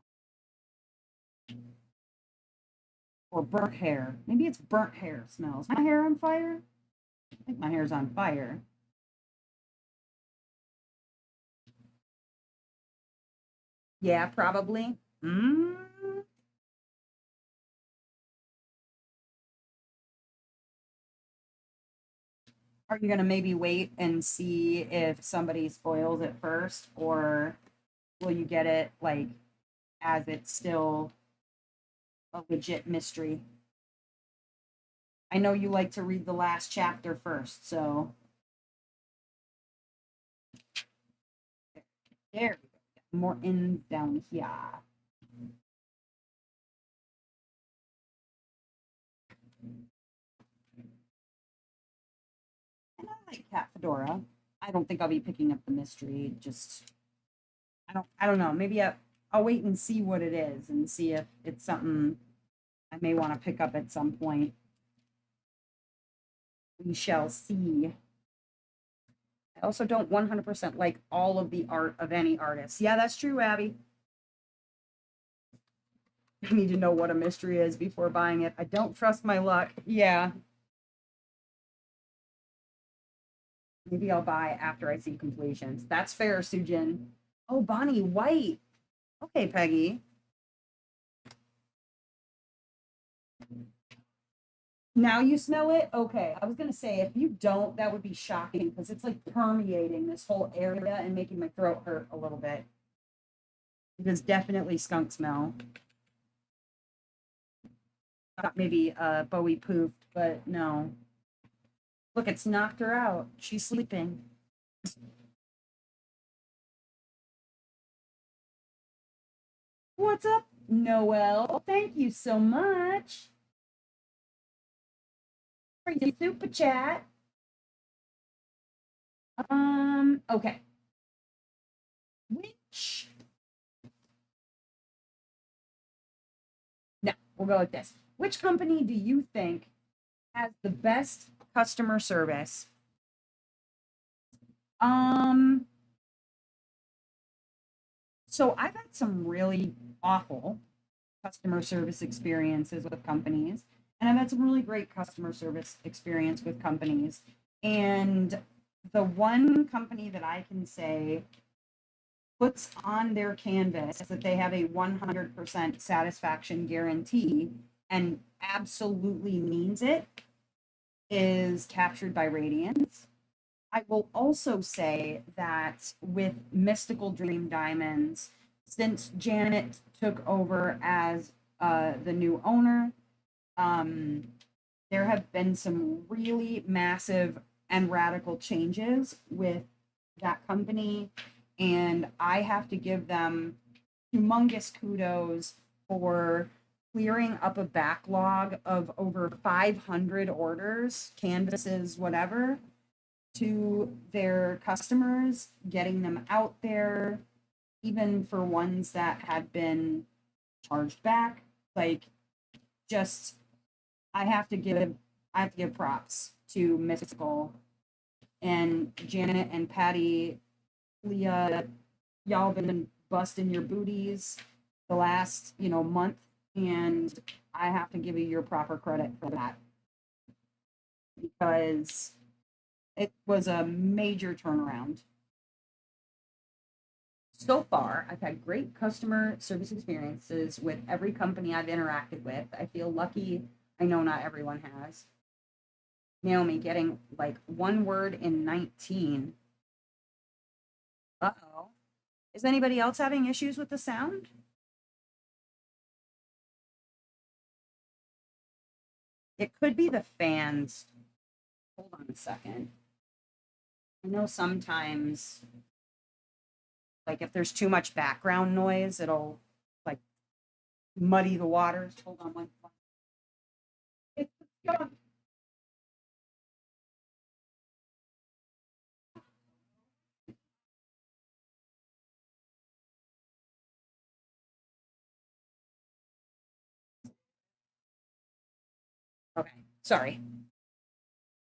Or burnt hair. Maybe it's burnt hair smells. My hair on fire? I think my hair's on fire. Yeah, probably. Mm. Are you gonna maybe wait and see if somebody spoils it first, or will you get it like as it's still a legit mystery? I know you like to read the last chapter first, so there we go. More ins down here. And I like Cat Fedora. I don't think I'll be picking up the mystery. Just I don't know. Maybe I'll wait and see what it is and see if it's something I may want to pick up at some point. We shall see. I also don't 100% like all of the art of any artist. Yeah, that's true, Abby. I need to know what a mystery is before buying it. I don't trust my luck. Yeah. Maybe I'll buy after I see completions. That's fair, Sujin. Oh, Bonnie White. Okay, Peggy. Now you smell it? Okay. I was going to say, if you don't, that would be shocking because it's like permeating this whole area and making my throat hurt a little bit. It is definitely skunk smell. I thought maybe Bowie pooped, but no. Look, it's knocked her out. She's sleeping. What's up, Noel? Thank you so much for your super chat. Okay. Which No, we'll go with this. Which company do you think has the best customer service? Um, so I've had some really awful customer service experiences with companies, and I've had some really great customer service experience with companies. And the one company that I can say puts on their canvas that they have a 100% satisfaction guarantee and absolutely means it is captured by radiance. I will also say that with Mystical Dream Diamonds, since Janet took over as the new owner, um, there have been some really massive and radical changes with that company. And I have to give them humongous kudos for clearing up a backlog of over 500 orders, canvases, whatever, to their customers, getting them out there, even for ones that had been charged back. Like, just I have to give props to Mystical and Janet and Patty, Leah. Y'all been busting your booties the last month, and I have to give you your proper credit for that because it was a major turnaround. So far, I've had great customer service experiences with every company I've interacted with. I feel lucky. I know not everyone has. Naomi getting like one word in 19. Uh-oh. Is anybody else having issues with the sound? It could be the fans. Hold on a second. I know sometimes, like if there's too much background noise, it'll like muddy the waters. Hold on one. It's gone. Okay, sorry.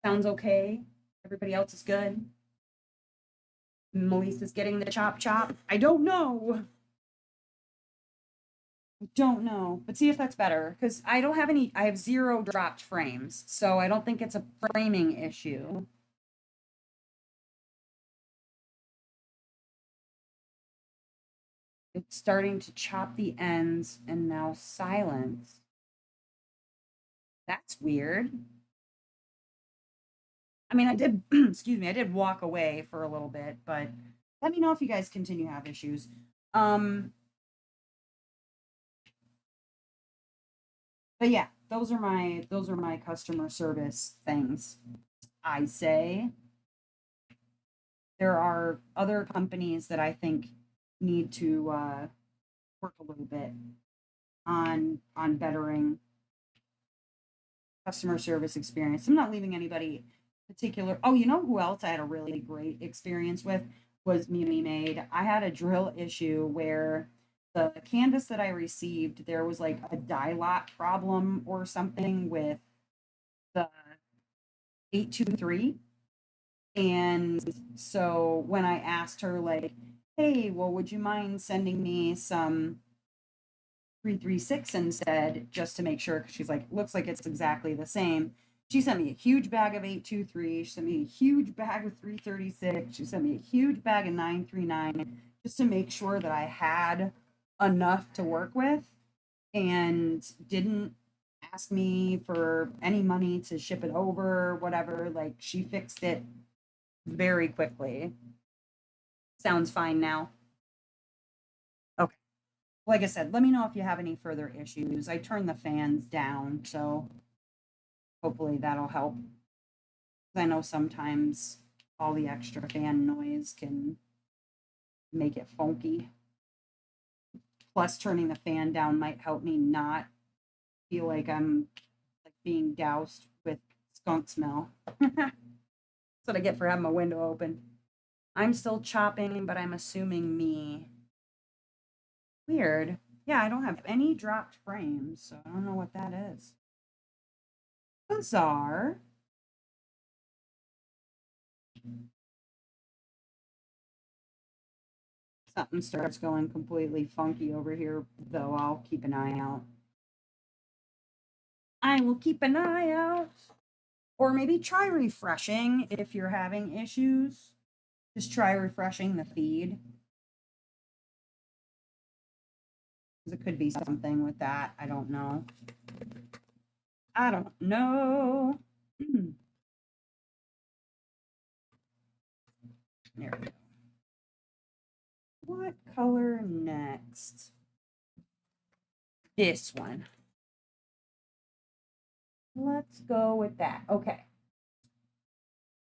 Sounds okay. Everybody else is good. Melissa's getting the chop chop. I don't know. I don't know. But see if that's better. Because I don't have any, I have 0 dropped frames. So I don't think it's a framing issue. It's starting to chop the ends and now silence. That's weird. I mean, I did, excuse me, I did walk away for a little bit, but let me know if you guys continue to have issues. Um, but yeah, those are my customer service things. I say there are other companies that I think need to work a little bit on bettering customer service experience. I'm not leaving anybody particular. Oh, you know who else I had a really great experience with was Mimi Made. I had a drill issue where the canvas that I received, there was like a die lot problem or something with the 823. And so when I asked her, like, hey, well, would you mind sending me some 336 instead, just to make sure? Because she's like, looks like it's exactly the same. She sent me a huge bag of 823. She sent me a huge bag of 336. She sent me a huge bag of 939 just to make sure that I had enough to work with and didn't ask me for any money to ship it over, whatever. Like, she fixed it very quickly. Sounds fine now. Okay. Like I said, let me know if you have any further issues. I turned the fans down, so hopefully that'll help. I know sometimes all the extra fan noise can make it funky. Plus, turning the fan down might help me not feel like I'm like being doused with skunk smell. That's what I get for having my window open. I'm still chopping, but I'm assuming me. Weird. Yeah, I don't have any dropped frames, so I don't know what that is. Bizarre. Something starts going completely funky over here, though. I'll keep an eye out. I will keep an eye out. Or maybe try refreshing if you're having issues. Just try refreshing the feed. It could be something with that. I don't know. I don't know. There we go. What color next? This one. Let's go with that. Okay.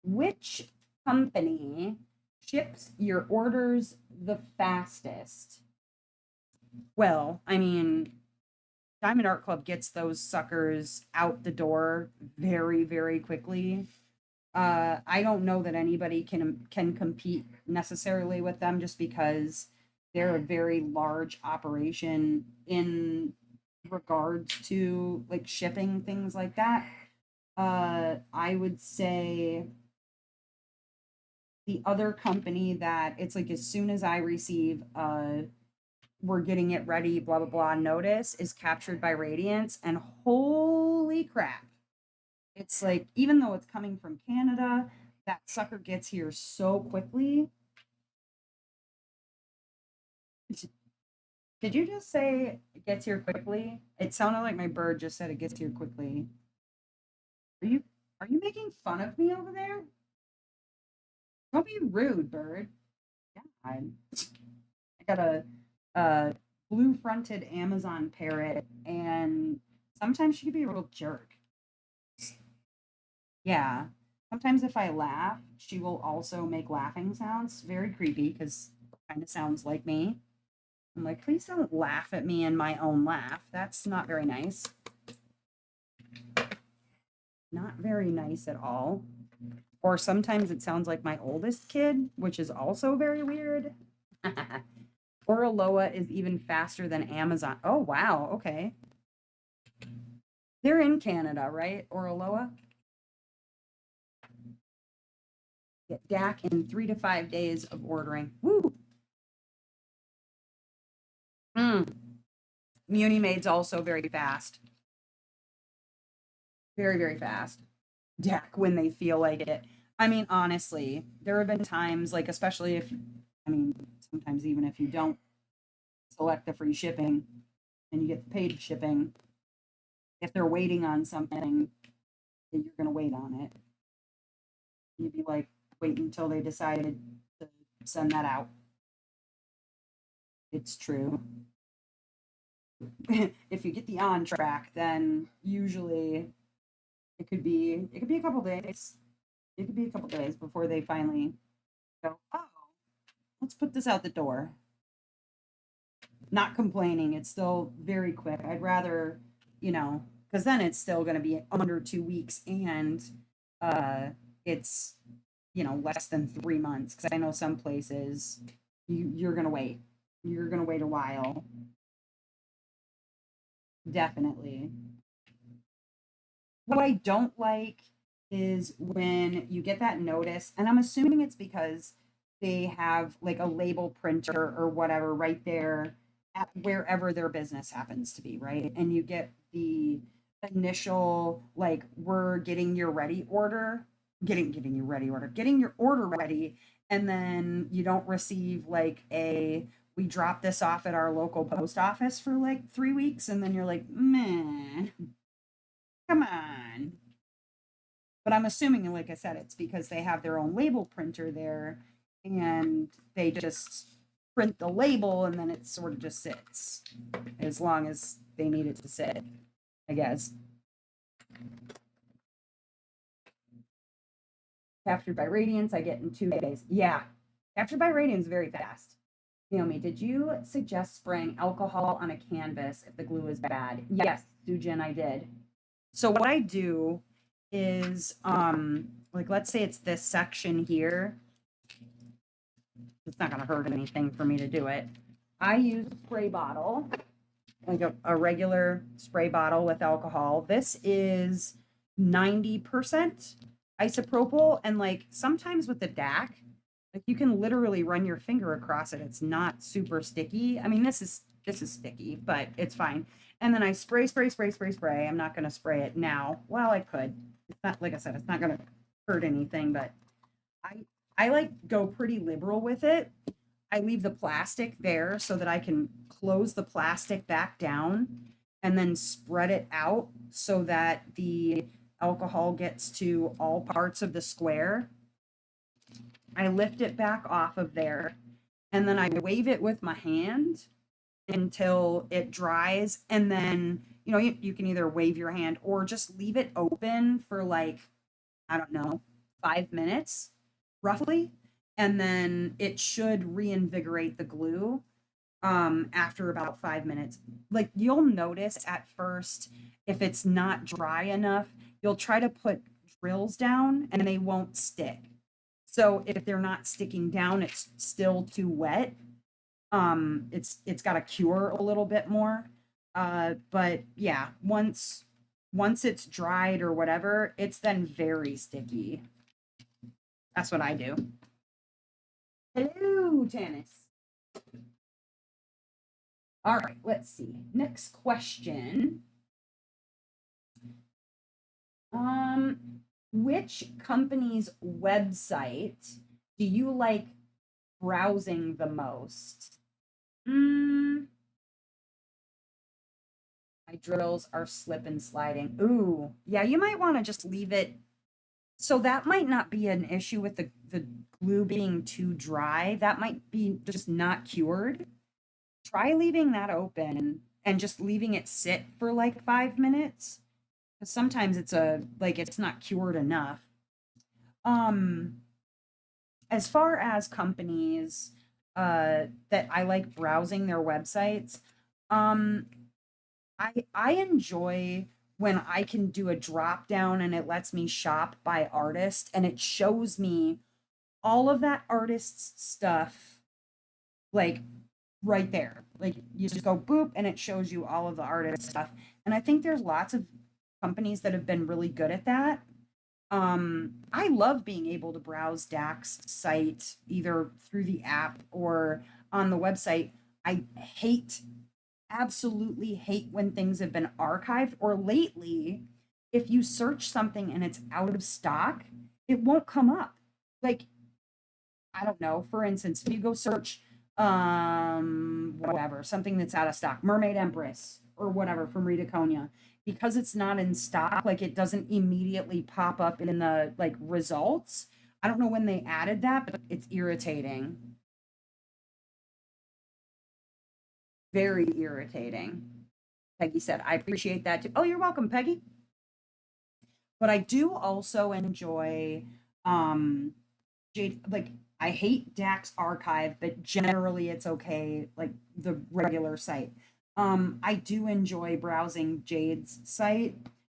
Which company ships your orders the fastest? Well, I mean, Diamond Art Club gets those suckers out the door very, very quickly. I don't know that anybody can compete necessarily with them just because they're a very large operation in regards to like shipping things like that. I would say the other company that it's like as soon as I receive we're getting it ready, blah blah blah notice is Captured by Radiance, and holy crap. It's like even though it's coming from Canada, that sucker gets here so quickly. Did you just say it gets here quickly? It sounded like my bird just said it gets here quickly. Are you making fun of me over there? Don't be rude, bird. Yeah, I got a blue-fronted Amazon parrot, and sometimes she can be a real jerk. Yeah. Sometimes if I laugh, she will also make laughing sounds. Very creepy because kind of sounds like me. I'm like, please don't laugh at me in my own laugh. That's not very nice. Not very nice at all. Or sometimes it sounds like my oldest kid, which is also very weird. Oraloa is even faster than Amazon. Oh, wow. Okay. They're in Canada, right? Oraloa? Get DAC in 3 to 5 days of ordering. Woo! Muni Maid's also very fast. Very, very fast. DAC when they feel like it. I mean, honestly, there have been times, like, especially if, I mean, sometimes even if you don't select the free shipping and you get the paid shipping, if they're waiting on something, you're going to wait on it. You'd be like, wait until they decided to send that out. It's true. If you get the on track, then usually it could be a couple days. It could be a couple days before they finally go, oh, let's put this out the door. Not complaining, it's still very quick. I'd rather, because then it's still going to be under 2 weeks and it's, less than 3 months. Because I know some places you're going to wait. You're going to wait a while. Definitely. What I don't like is when you get that notice, and I'm assuming it's because they have like a label printer or whatever right there at wherever their business happens to be, right? And you get the initial like we're getting your ready order, getting your order ready, and then you don't receive like we drop this off at our local post office for like 3 weeks, and then you're like, man, come on. But I'm assuming, like I said, it's because they have their own label printer there and they just print the label and then it sort of just sits as long as they need it to sit, I guess. Captured by Radiance, I get in 2 days. Yeah, Captured by Radiance is very fast. Naomi, did you suggest spraying alcohol on a canvas if the glue is bad? Yes, Sujin, I did. So what I do is, like, let's say it's this section here. It's not going to hurt anything for me to do it. I use a spray bottle, like a regular spray bottle with alcohol. This is 90% isopropyl, and like sometimes with the DAC, like you can literally run your finger across it. It's not super sticky. I mean, this is sticky, but it's fine. And then I spray. I'm not going to spray it now. Well, I could. It's not, like I said, it's not going to hurt anything, but I like go pretty liberal with it. I leave the plastic there so that I can close the plastic back down and then spread it out so that the alcohol gets to all parts of the square. I lift it back off of there and then I wave it with my hand until it dries. And then, you can either wave your hand or just leave it open for like, I don't know, 5 minutes roughly. And then it should reinvigorate the glue after about 5 minutes. Like you'll notice at first, if it's not dry enough, you'll try to put drills down and they won't stick. So if they're not sticking down, it's still too wet. It's got to cure a little bit more. But yeah, once it's dried or whatever, it's then very sticky. That's what I do. Hello, Janice. All right, let's see. Next question. Which company's website do you like browsing the most? My drills are slip and sliding. Ooh, yeah, you might want to just leave it. So that might not be an issue with the glue being too dry. That might be just not cured. Try leaving that open and just leaving it sit for like 5 minutes. Because sometimes it's not cured enough. As far as companies that I like browsing their websites, I enjoy when I can do a drop down and it lets me shop by artist and it shows me all of that artist's stuff like right there. Like you just go boop and it shows you all of the artist stuff. And I think there's lots of companies that have been really good at that. I love being able to browse Dak's site either through the app or on the website. I absolutely hate when things have been archived, or lately, if you search something and it's out of stock, it won't come up. Like, I don't know, for instance, if you go search whatever, something that's out of stock, Mermaid Empress or whatever from Rita Konya, because it's not in stock, like it doesn't immediately pop up in the like results. I don't know when they added that, but it's irritating. Very irritating. Peggy said, I appreciate that too. Oh, you're welcome, Peggy. But I do also enjoy Jade, like I hate Dak's archive, but generally it's okay, like the regular site. I do enjoy browsing Jade's site,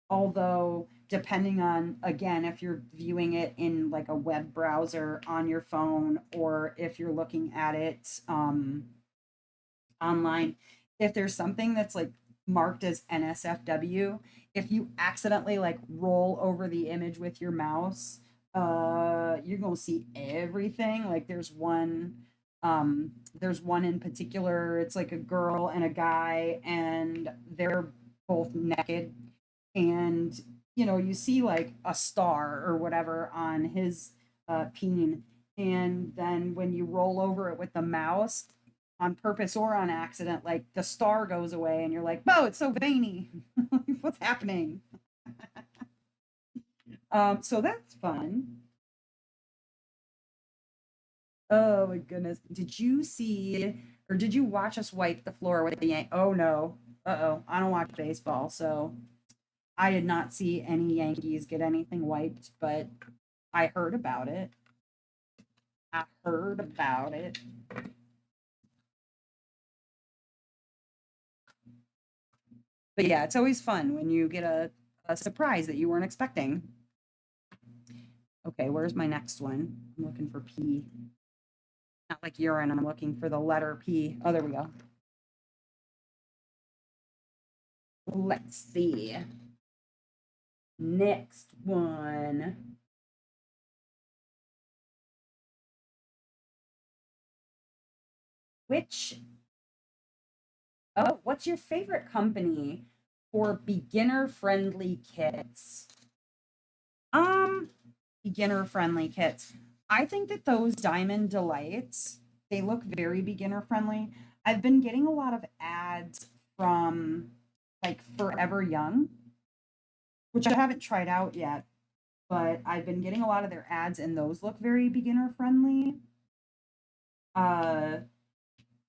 although depending on, again, if you're viewing it in like a web browser on your phone or if you're looking at it online, if there's something that's like marked as NSFW, if you accidentally like roll over the image with your mouse, you're gonna see everything. Like there's one in particular, it's like a girl and a guy and they're both naked, and you see like a star or whatever on his peen, and then when you roll over it with the mouse on purpose or on accident, like the star goes away and you're like, oh, it's so veiny. What's happening? So that's fun. Oh my goodness. Did you see or did you watch us wipe the floor with the oh no. Uh-oh. I don't watch baseball, so I did not see any Yankees get anything wiped, but I heard about it. I heard about it. But yeah, it's always fun when you get a surprise that you weren't expecting. Okay, where's my next one? I'm looking for P. Not like urine, I'm looking for the letter P. Oh, there we go. Let's see. Next one. What's your favorite company for beginner-friendly kits? Beginner-friendly kits. I think that those Diamond Delights They look very beginner friendly. I've been getting a lot of ads from like Forever Young, which I haven't tried out yet, but I've been getting a lot of their ads and those look very beginner friendly. Uh,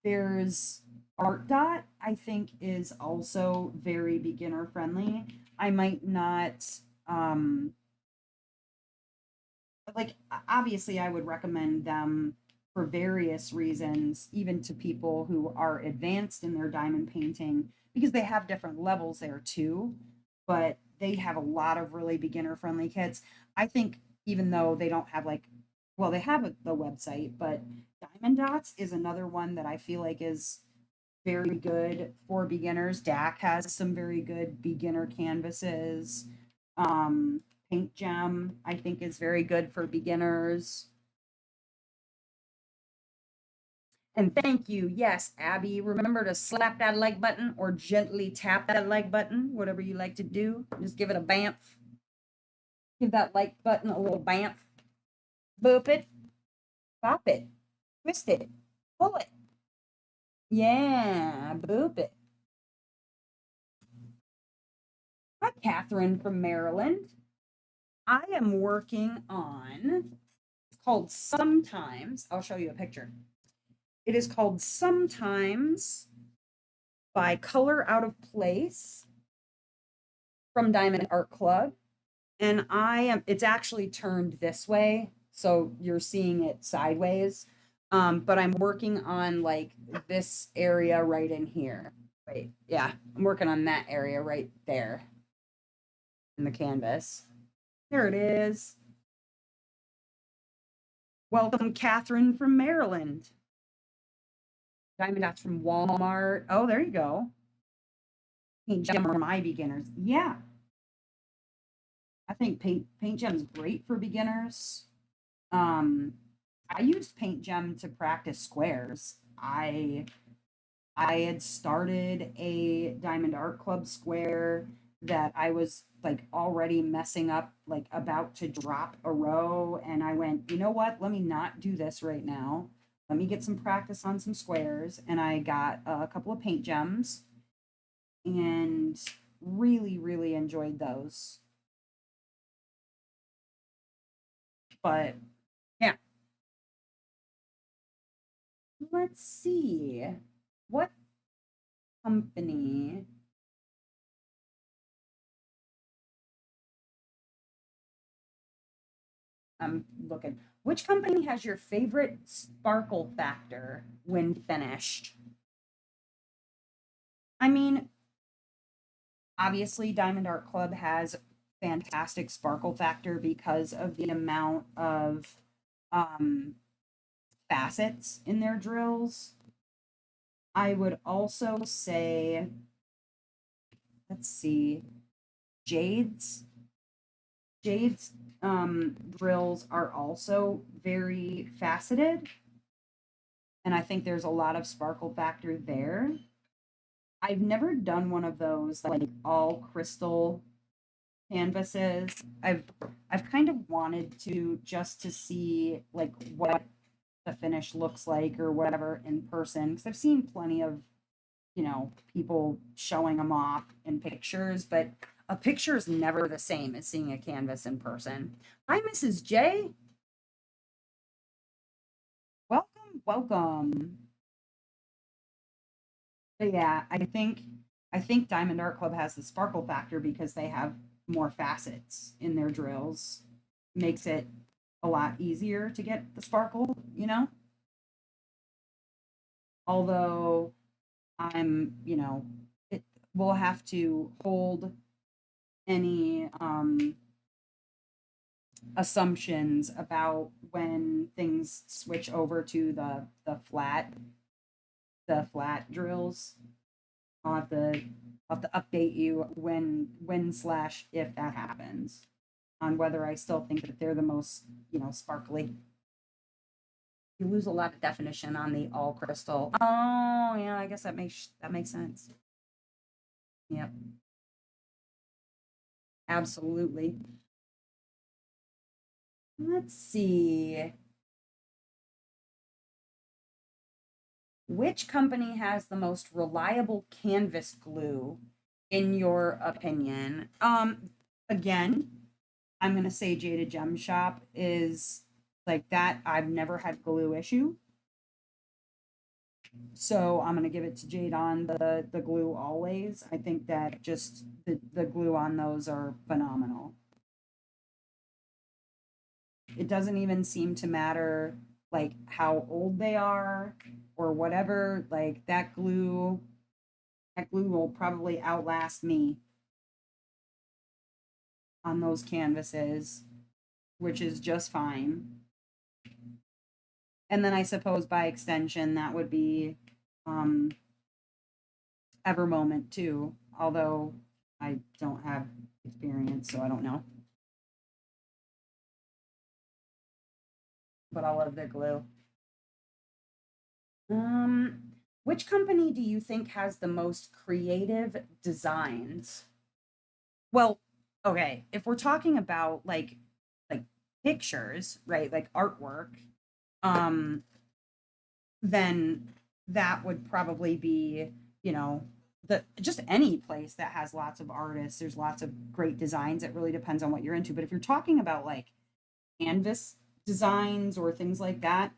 there's Art Dot, I think is also very beginner friendly. I might not um like obviously I would recommend them for various reasons, even to people who are advanced in their diamond painting, because they have different levels there too. But they have a lot of really beginner friendly kits. I think even though they don't have like, well, they have the website, but Diamond Dots is another one that I feel like is very good for beginners. DAC has some very good beginner canvases. Um, Paint Gem, I think, is very good for beginners. And thank you. Yes, Abby, remember to slap that like button or gently tap that like button, whatever you like to do. Just give it a bamf. Give that like button a little bamf. Boop it, pop it, twist it, pull it. Yeah, boop it. Hi, Catherine from Maryland. I am working on, it's called Sometimes. I'll show you a picture. It is called Sometimes by Color Out of Place from Diamond Art Club. And it's actually turned this way. So you're seeing it sideways. But I'm working on like this area right in here. Wait, yeah, I'm working on that area right there in the canvas. There it is. Welcome, Catherine from Maryland. Diamond Dots from Walmart. Oh, there you go. Paint Gem are my beginners. Yeah, I think Paint Gem is great for beginners. Um, I used Paint Gem to practice squares. I had started a Diamond Art Club square that I was like already messing up, like about to drop a row. And I went, you know what? Let me not do this right now. Let me get some practice on some squares. And I got a couple of paint gems and really, really enjoyed those. But yeah, let's see. What company? I'm looking. Which company has your favorite sparkle factor when finished? I mean, obviously, Diamond Art Club has fantastic sparkle factor because of the amount of um, facets in their drills. I would also say, let's see, Jade's. Jade's drills are also very faceted, and I think there's a lot of sparkle factor there. I've never done one of those like all crystal canvases. I've kind of wanted to just to see like what the finish looks like or whatever in person because I've seen plenty of, people showing them off in pictures, but a picture is never the same as seeing a canvas in person. Hi, Mrs. J. Welcome, welcome. But yeah, I think Diamond Art Club has the sparkle factor because they have more facets in their drills. Makes it a lot easier to get the sparkle. Although it will have to hold any assumptions about when things switch over to the flat drills. I'll have to update you when slash if that happens on whether I still think that they're the most, sparkly. You lose a lot of definition on the all crystal. Oh yeah, I guess that makes sense. Yep, absolutely. Let's see. Which company has the most reliable canvas glue, in your opinion? Again, I'm gonna say Jada Gem Shop is like that. I've never had glue issue, so I'm gonna give it to Jade on the glue always. I think that just the glue on those are phenomenal. It doesn't even seem to matter like how old they are or whatever. Like that glue will probably outlast me on those canvases, which is just fine. And then I suppose by extension that would be um Ever Moment too, although I don't have experience, so I don't know. But I love their glue. Um, which company do you think has the most creative designs? Well, okay, if we're talking about like pictures, right, like artwork, um, then that would probably be, you know, the just any place that has lots of artists. There's lots of great designs. It really depends on what you're into. But if you're talking about like canvas designs or things like that,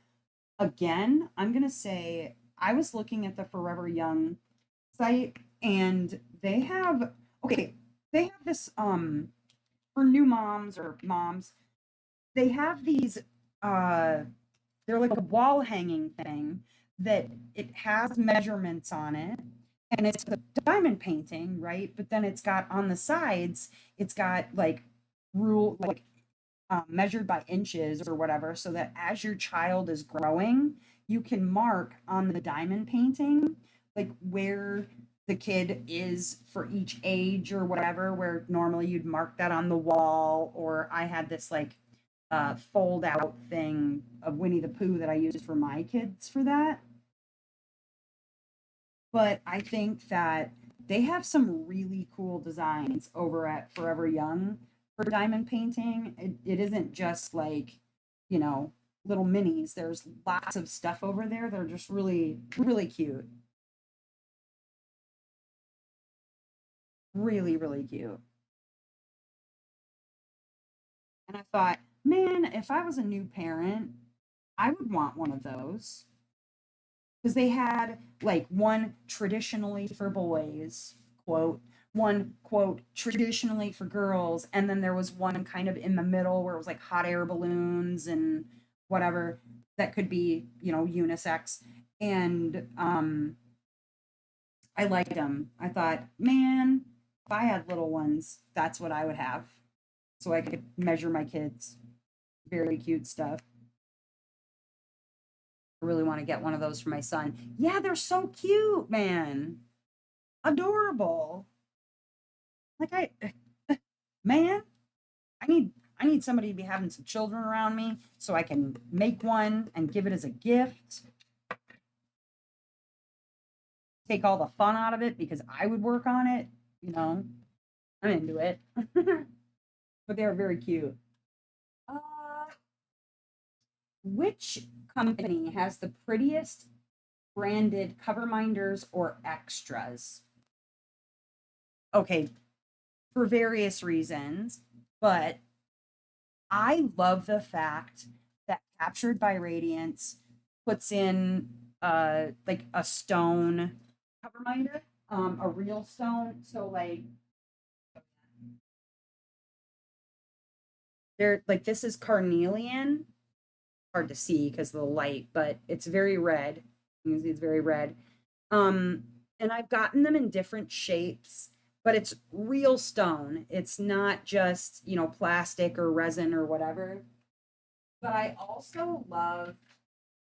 again, I'm gonna say I was looking at the Forever Young site and they have okay, they have this for new moms or moms, they have these uh they're like a wall hanging thing that it has measurements on it and it's a diamond painting, right? But then it's got on the sides, it's got like rule like measured by inches or whatever, so that as your child is growing, you can mark on the diamond painting like where the kid is for each age or whatever, where normally you'd mark that on the wall. Or I had this like fold out thing of Winnie the Pooh that I used for my kids for that. But I think that they have some really cool designs over at Forever Young for diamond painting. It isn't just like, you know, little minis. There's lots of stuff over there that are just really, really cute. Really, really cute. And I thought, man, if I was a new parent, I would want one of those. Because they had like one traditionally for boys, quote, one quote traditionally for girls, and then there was one kind of in the middle where it was like hot air balloons and whatever that could be, you know, unisex. And I liked them. I thought, man, if I had little ones, that's what I would have, so I could measure my kids. Very cute stuff. I really want to get one of those for my son. Yeah, they're so cute, man. Adorable. Like man, I need somebody to be having some children around me so I can make one and give it as a gift. Take all the fun out of it because I would work on it, you know. I'm into it. But they are very cute. Uh, which company has the prettiest branded cover minders or extras? Okay, for various reasons, but I love the fact that Captured by Radiance puts in like a stone cover minder, a real stone. So like they're like this is carnelian. Hard to see because of the light, but it's very red. You can see it's very red. Um, and I've gotten them in different shapes, but it's real stone. It's not just, you know, plastic or resin or whatever. But I also love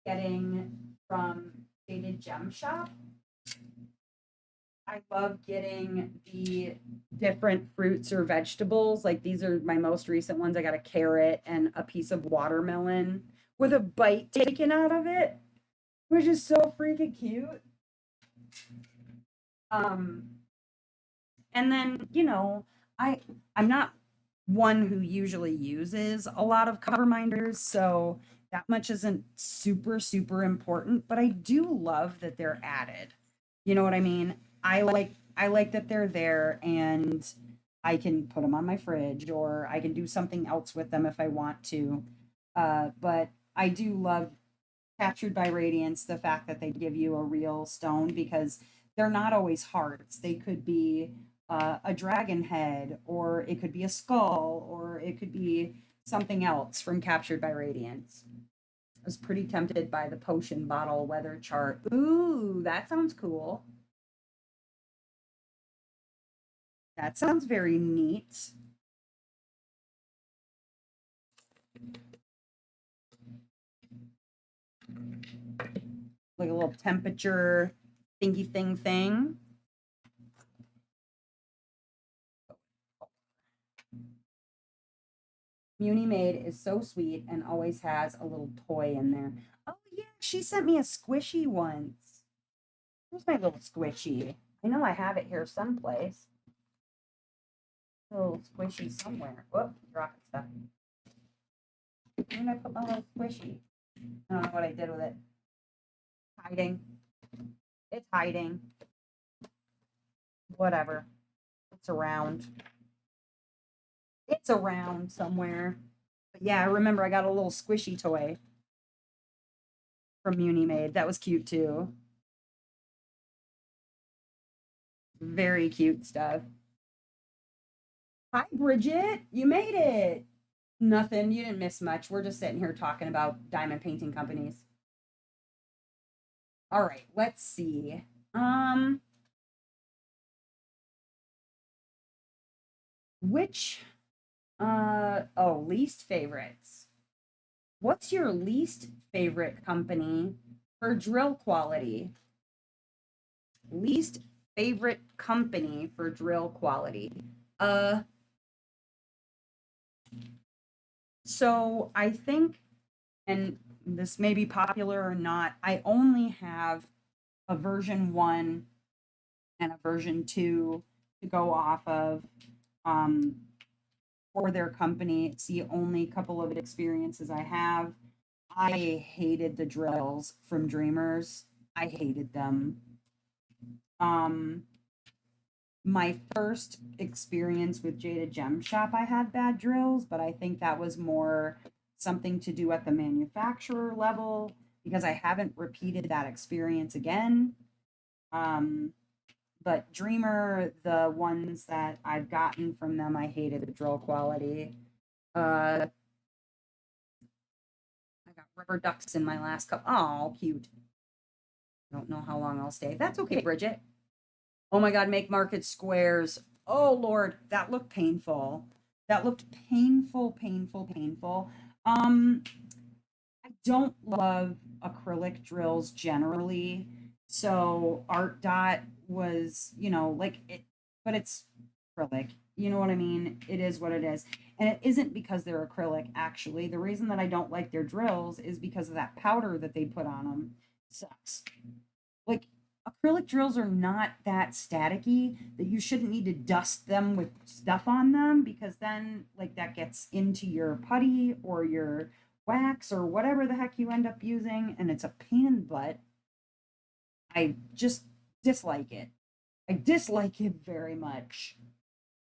getting from Dated Gem Shop. I love getting the different fruits or vegetables. Like these are my most recent ones. I got a carrot and a piece of watermelon with a bite taken out of it, which is so freaking cute. Um, and then, you know, I I'm not one who usually uses a lot of cover minders, so That much isn't super, super important, but I do love that they're added. You know what I mean? I like that they're there and I can put them on my fridge or I can do something else with them if I want to. But I do love Captured by Radiance, the fact that they give you a real stone because they're not always hearts. They could be a dragon head, or it could be a skull, or it could be something else from Captured by Radiance. I was pretty tempted by the potion bottle weather chart. Ooh, that sounds cool. That sounds very neat. Like a little temperature thingy thing. Muni Maid is so sweet and always has a little toy in there. Oh yeah, she sent me a squishy once. Where's my little squishy? I know I have it here someplace. Little squishy somewhere. Whoop, dropping stuff. Where did I put my little squishy? I don't know what I did with it. Hiding. It's hiding. Whatever. It's around. It's around somewhere. But yeah, I remember I got a little squishy toy from Muni Maid. That was cute too. Very cute stuff. Hi, Bridget. You made it. Nothing. You didn't miss much. We're just sitting here talking about diamond painting companies. All right, let's see. Which least favorites. What's your least favorite company for drill quality? Least favorite company for drill quality. Uh so I think, and this may be popular or not, I only have a version 1 and a version 2 to go off of um for their company. It's the only couple of experiences I have. I hated the drills from Dreamers. I hated them. Um, my first experience with Jada Gem Shop, I had bad drills, but I think that was more something to do at the manufacturer level because I haven't repeated that experience again. Um, but Dreamer, the ones that I've gotten from them, I hated the drill quality. Uh, I got rubber ducks in my last cup. Oh, cute. I don't know how long I'll stay. That's okay, Bridget. Oh my God, make market squares. Oh Lord, that looked painful. That looked painful, painful, painful. I don't love acrylic drills generally. So Art Dot was, like it, but it's acrylic. You know what I mean? It is what it is. And it isn't because they're acrylic, actually. The reason that I don't like their drills is because of that powder that they put on them. Sucks. Like acrylic drills are not that staticky that you shouldn't need to dust them with stuff on them because then like that gets into your putty or your wax or whatever the heck you end up using and it's a pain in the butt. I just dislike it. I dislike it very much.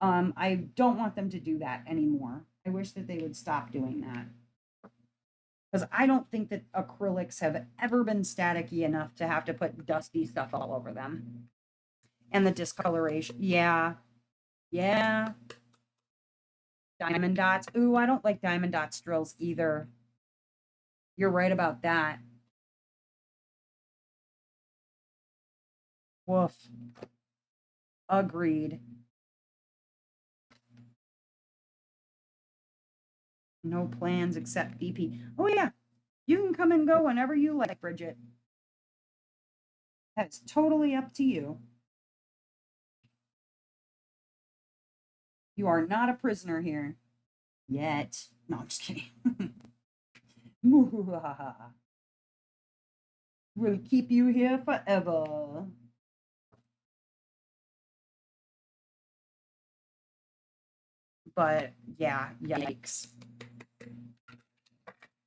I don't want them to do that anymore. I wish that they would stop doing that because I don't think that acrylics have ever been staticky enough to have to put dusty stuff all over them. And the discoloration, yeah, yeah. Diamond dots. Ooh, I don't like diamond dots drills either. You're right about that. Woof. Agreed. No plans except DP. Oh yeah, you can come and go whenever you like, Bridget. That's totally up to you. You are not a prisoner here. Yet. No, I'm just kidding. We'll keep you here forever. But yeah, yikes.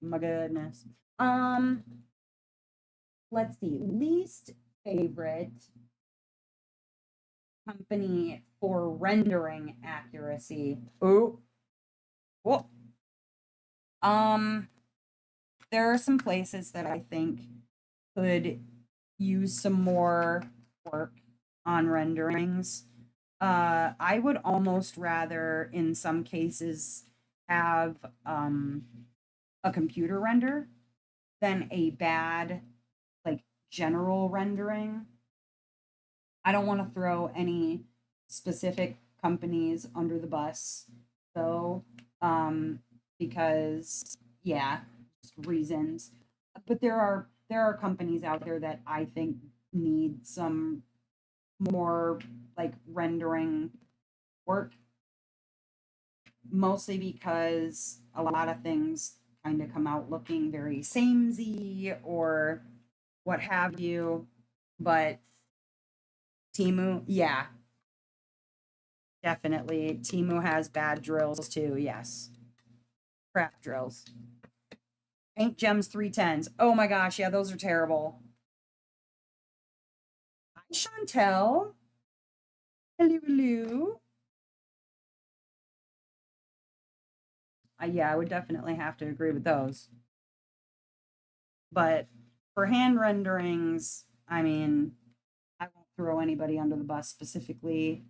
My goodness. Let's see. Least favorite company for rendering accuracy. Oh, well, um, there are some places that I think could use some more work on renderings. I would almost rather, in some cases, have a computer render than a bad, like, general rendering. I don't want to throw any specific companies under the bus, though, because yeah, just reasons. But there are companies out there that I think need some more like rendering work, mostly because a lot of things kind of come out looking very samey or what have you. But Timu, yeah, definitely. Timu has bad drills too. Yes. Crap drills. Paint Gems 310s. Oh my gosh. Yeah, those are terrible. Hi, Chantel. Hello, hello. Yeah, I would definitely have to agree with those. But for hand renderings, I mean, I won't throw anybody under the bus specifically.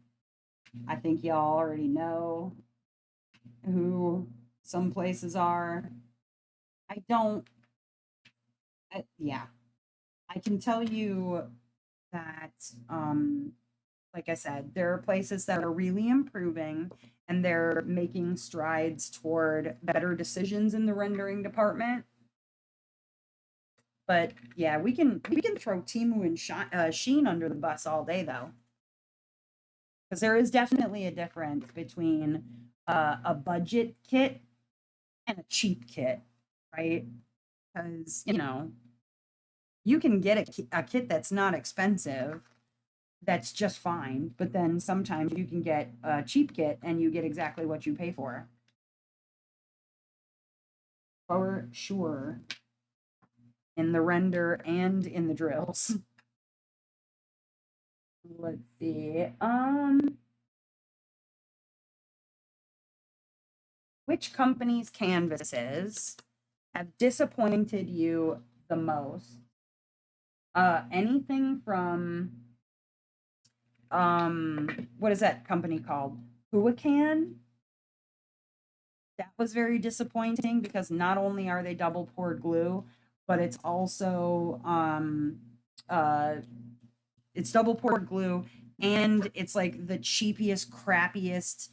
I think y'all already know who some places are. I don't, yeah, I can tell you that, like I said, there are places that are really improving and they're making strides toward better decisions in the rendering department. But yeah, we can throw Timu and Sheen under the bus all day though, because there is definitely a difference between a budget kit and a cheap kit, right? Because you can get a kit that's not expensive, that's just fine, but then sometimes you can get a cheap kit and you get exactly what you pay for sure, in the render and in the drills. Let's see. Which company's canvases have disappointed you the most? Anything from what is that company called? Huacan? That was very disappointing because not only are they double poured glue, but uh it's double poured glue and it's like the cheapest, crappiest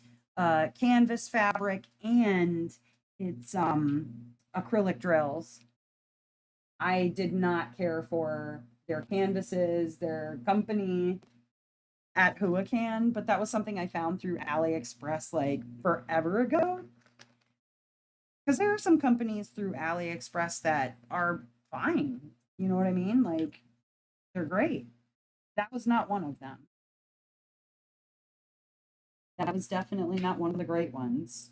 canvas fabric, and it's acrylic drills. I did not care for their canvases, their company at Huacan, but that was something I found through AliExpress like forever ago. Because there are some companies through AliExpress that are fine. You know what I mean? Like, they're great. That was not one of them. That was definitely not one of the great ones.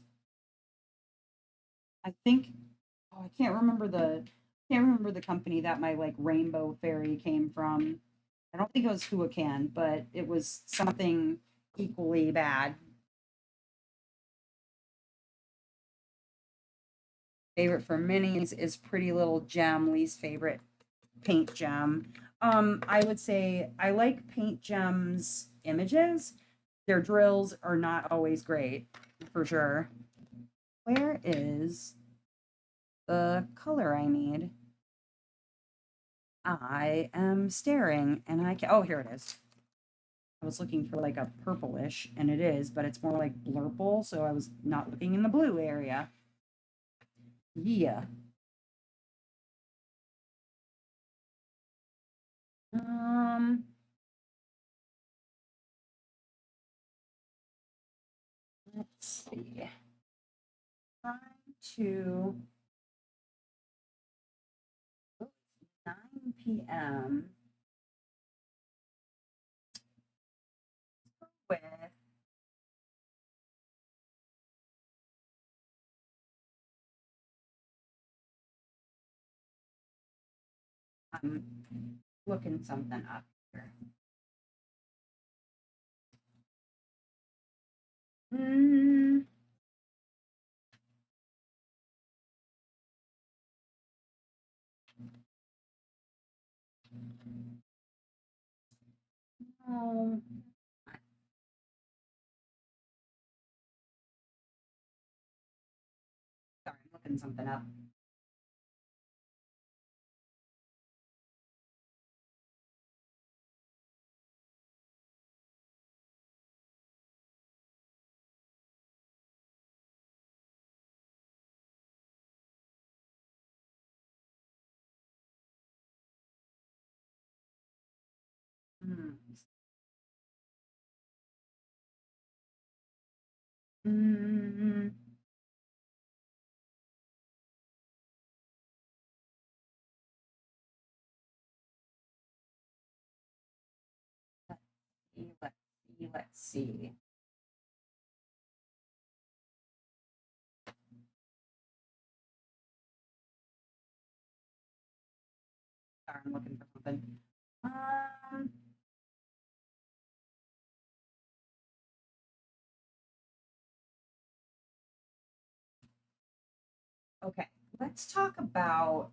I think, oh, I can't remember the company that my like rainbow fairy came from. I don't think it was Huacan, but it was something equally bad. Favorite for minis is Pretty Little Gem. Least favorite, Paint Gem. I would say I like Paint Gem's images. Their drills are not always great, for sure. Where is the color I need? I am staring and I can, oh, here it is. I was looking for like a purplish and it is, but it's more like blurple, so I was not looking in the blue area. Yeah. Um, let's see. Trying to 9 p.m. with looking something up here. Mm. Oh. Sorry, I'm looking something up. Mm. Mm. Let's see. Let's see. Sorry, I'm looking for something. Um, okay, let's talk about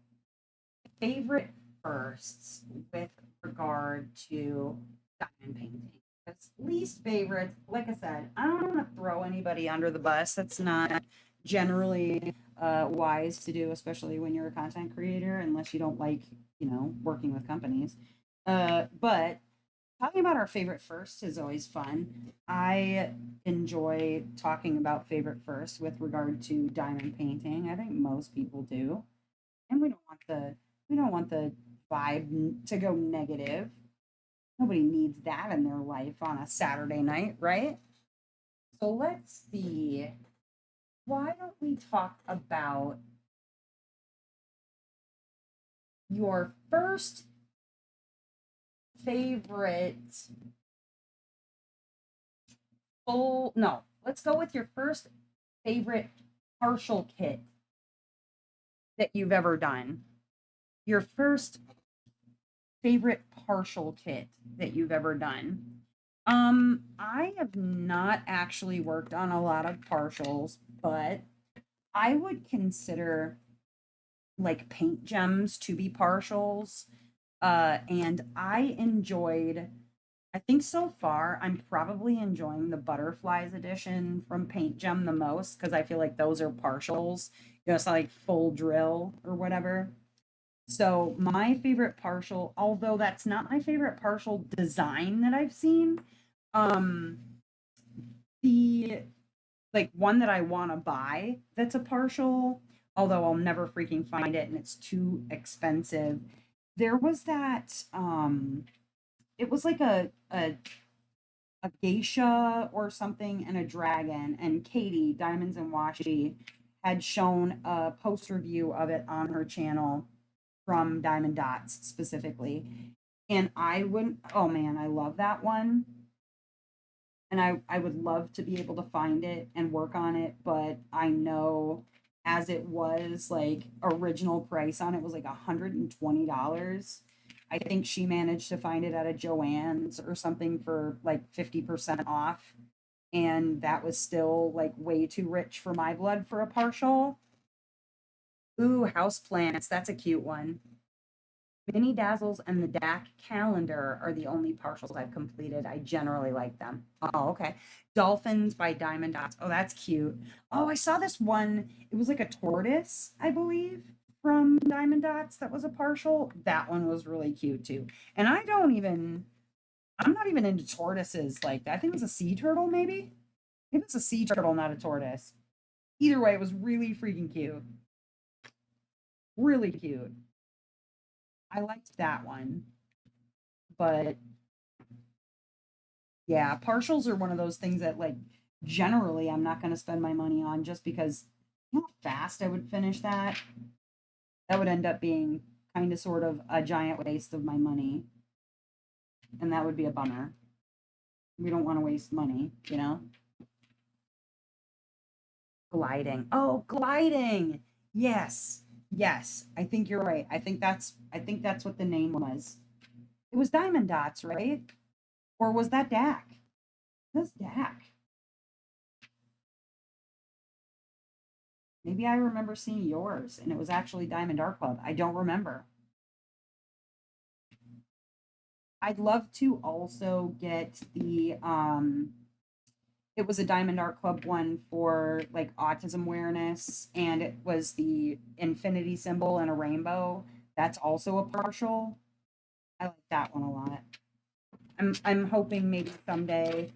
favorite firsts with regard to diamond painting. Because least favorites, like I said, I don't want to throw anybody under the bus. That's not generally wise to do, especially when you're a content creator, unless you don't like, working with companies. But talking about our favorite first is always fun. I enjoy talking about favorite first with regard to diamond painting. I think most people do. And we don't want the vibe to go negative. Nobody needs that in their life on a Saturday night, right? So let's see. Why don't we talk about your first favorite full no, let's go with your first favorite partial kit that you've ever done. Your first favorite partial kit that you've ever done. I have not actually worked on a lot of partials, but I would consider like paint gems to be partials. And I enjoyed, I think so far, I'm probably enjoying the Butterflies edition from Paint Gem the most because I feel like those are partials. It's not like full drill or whatever. So my favorite partial, although that's not my favorite partial design that I've seen, um, the like one that I want to buy that's a partial, although I'll never freaking find it and it's too expensive. There was that it was like a geisha or something and a dragon, and Katie Diamonds and Washi had shown a post review of it on her channel from Diamond Dots specifically. And I wouldn't, oh man, I love that one. And I would love to be able to find it and work on it, but I know as it was like original price on it was like $120. I think she managed to find it at a Joann's or something for like 50% off. And that was still like way too rich for my blood for a partial. Ooh, house plants. That's a cute one. Mini Dazzles and the DAC calendar are the only partials I've completed. I generally like them. Oh, okay. Dolphins by Diamond Dots. Oh, that's cute. Oh, I saw this one. It was like a tortoise, I believe, from Diamond Dots that was a partial. That one was really cute too. And I'm not even into tortoises like that. I think it was a sea turtle, maybe. Maybe it's a sea turtle, not a tortoise. Either way, it was really freaking cute. Really cute. I liked that one. But yeah, partials are one of those things that like generally I'm not going to spend my money on just because you know how fast I would finish that. That would end up being kind of sort of a giant waste of my money, and that would be a bummer. We don't want to waste money, you know? Gliding. Oh, gliding. Yes. Yes, I think you're right. I think that's what the name was. It was Diamond Dots, right? Or was that Dak? That's Dak. Maybe I remember seeing yours and it was actually Diamond Art Club. I don't remember. I'd love to also get the it was a Diamond Art Club one for like autism awareness and it was the infinity symbol and a rainbow. That's also a partial. I like that one a lot. I'm hoping maybe someday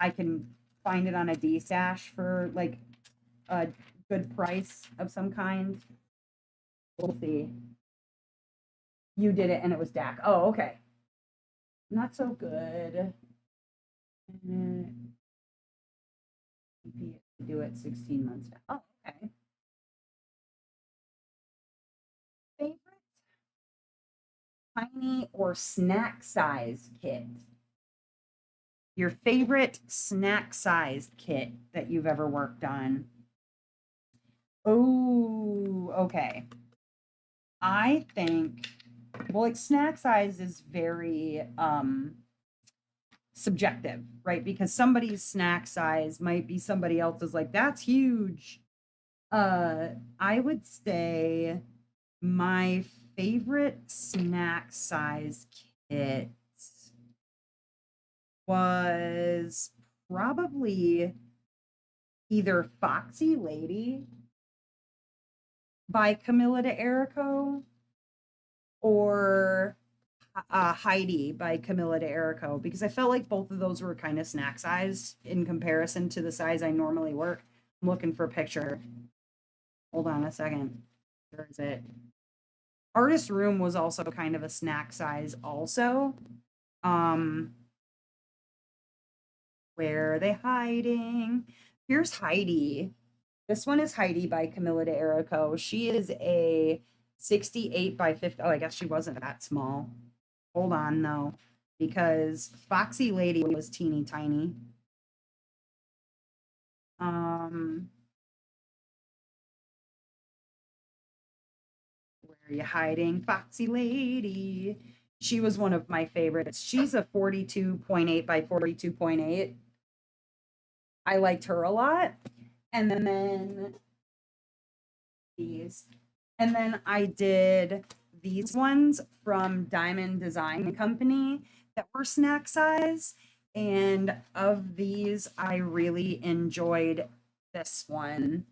I can find it on a D stash for like a good price of some kind. We'll see. You did it and it was Dak. Oh, okay. Not so good. Do it 16 months now. Oh, okay. Favorite tiny or snack size kit? Your favorite snack sized kit that you've ever worked on? Oh, okay. I think, well, like snack size is very subjective, right? Because somebody's snack size might be somebody else's like that's huge. Uh I would say my favorite snack size kit was probably either Foxy Lady by Camilla de Erico or Heidi by Camilla de Erico because I felt like both of those were kind of snack sized in comparison to the size I normally work. I'm looking for a picture. Hold on a second. Where is it? Artist Room was also kind of a snack size also. Um, where are they hiding? Here's Heidi. This one is Heidi by Camilla de Erico. She is a 68 by 50. Oh, I guess she wasn't that small. Hold on though, because Foxy Lady was teeny tiny. Um, where are you hiding, Foxy Lady? She was one of my favorites. She's a 42.8 by 42.8. I liked her a lot. And then these. And then I did these ones from Diamond Design Company that were snack size. And of these, I really enjoyed this one.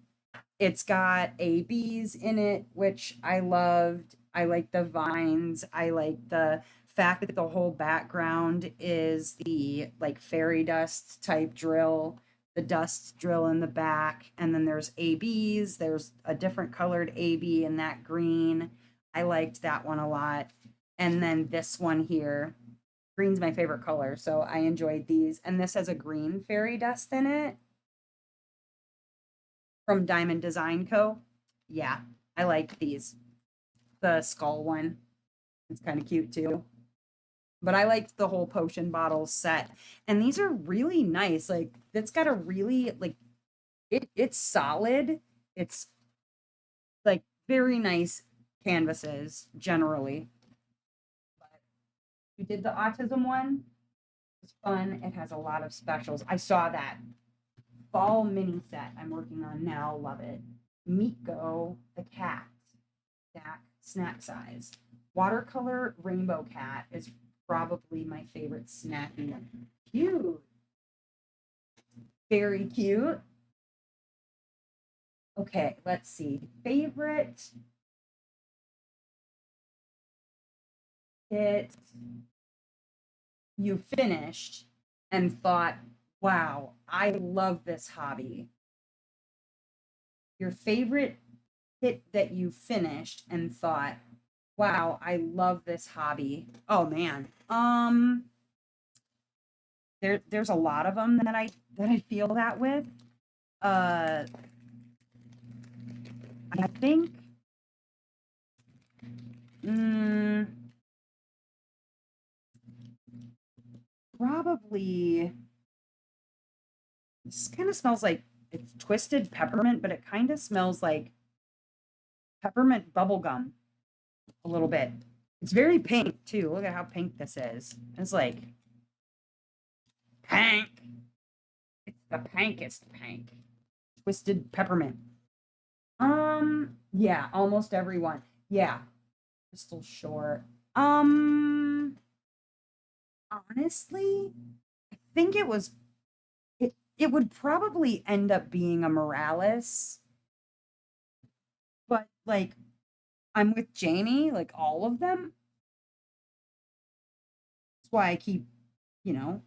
It's got ABs in it, which I loved. I like the vines. I like the fact that the whole background is the like fairy dust type drill, the dust drill in the back. And then there's ABs. There's a different colored AB in that green. I liked that one a lot. And then this one here, green's my favorite color. So I enjoyed these. And this has a green fairy dust in it from Diamond Design Co. Yeah, I like these. The skull one, it's kind of cute too. But I liked the whole potion bottle set. And these are really nice. Like it's got a really like it's solid. It's like very nice canvases generally. But you did the autism one. It's fun. It has a lot of specials. I saw that fall mini set I'm working on now. Love it. Miko the cat. Snack size. Watercolor rainbow cat is probably my favorite snacking. Cute. Very cute. Okay, let's see. Favorite kit you finished and thought, wow, I love this hobby. Your favorite kit that you finished and thought, wow, I love this hobby. Oh man. There's a lot of them that I feel that with. Uh I think mm, probably this kind of smells like it's twisted peppermint, but it kind of smells like peppermint bubble gum a little bit. It's very pink too. Look at how pink this is. It's like pink. It's the pinkest pink. Twisted peppermint. Yeah, almost everyone. Yeah, Crystal Short. Honestly, I think it would probably end up being a Morales, but like I'm with Jamie, like all of them. That's why I keep, you know,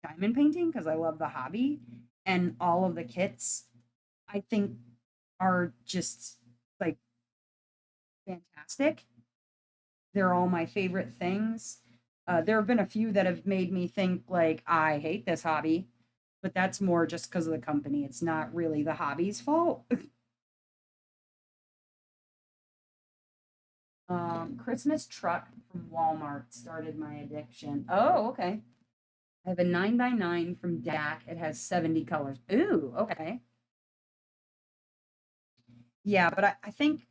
diamond painting because I love the hobby and all of the kits I think are just like fantastic. They're all my favorite things. There have been a few that have made me think like I hate this hobby, but that's more just because of the company. It's not really the hobby's fault. Christmas truck from Walmart started my addiction. Oh, okay. I have a 9x9 from DAC. It has 70 colors. Ooh, okay. Yeah, but I think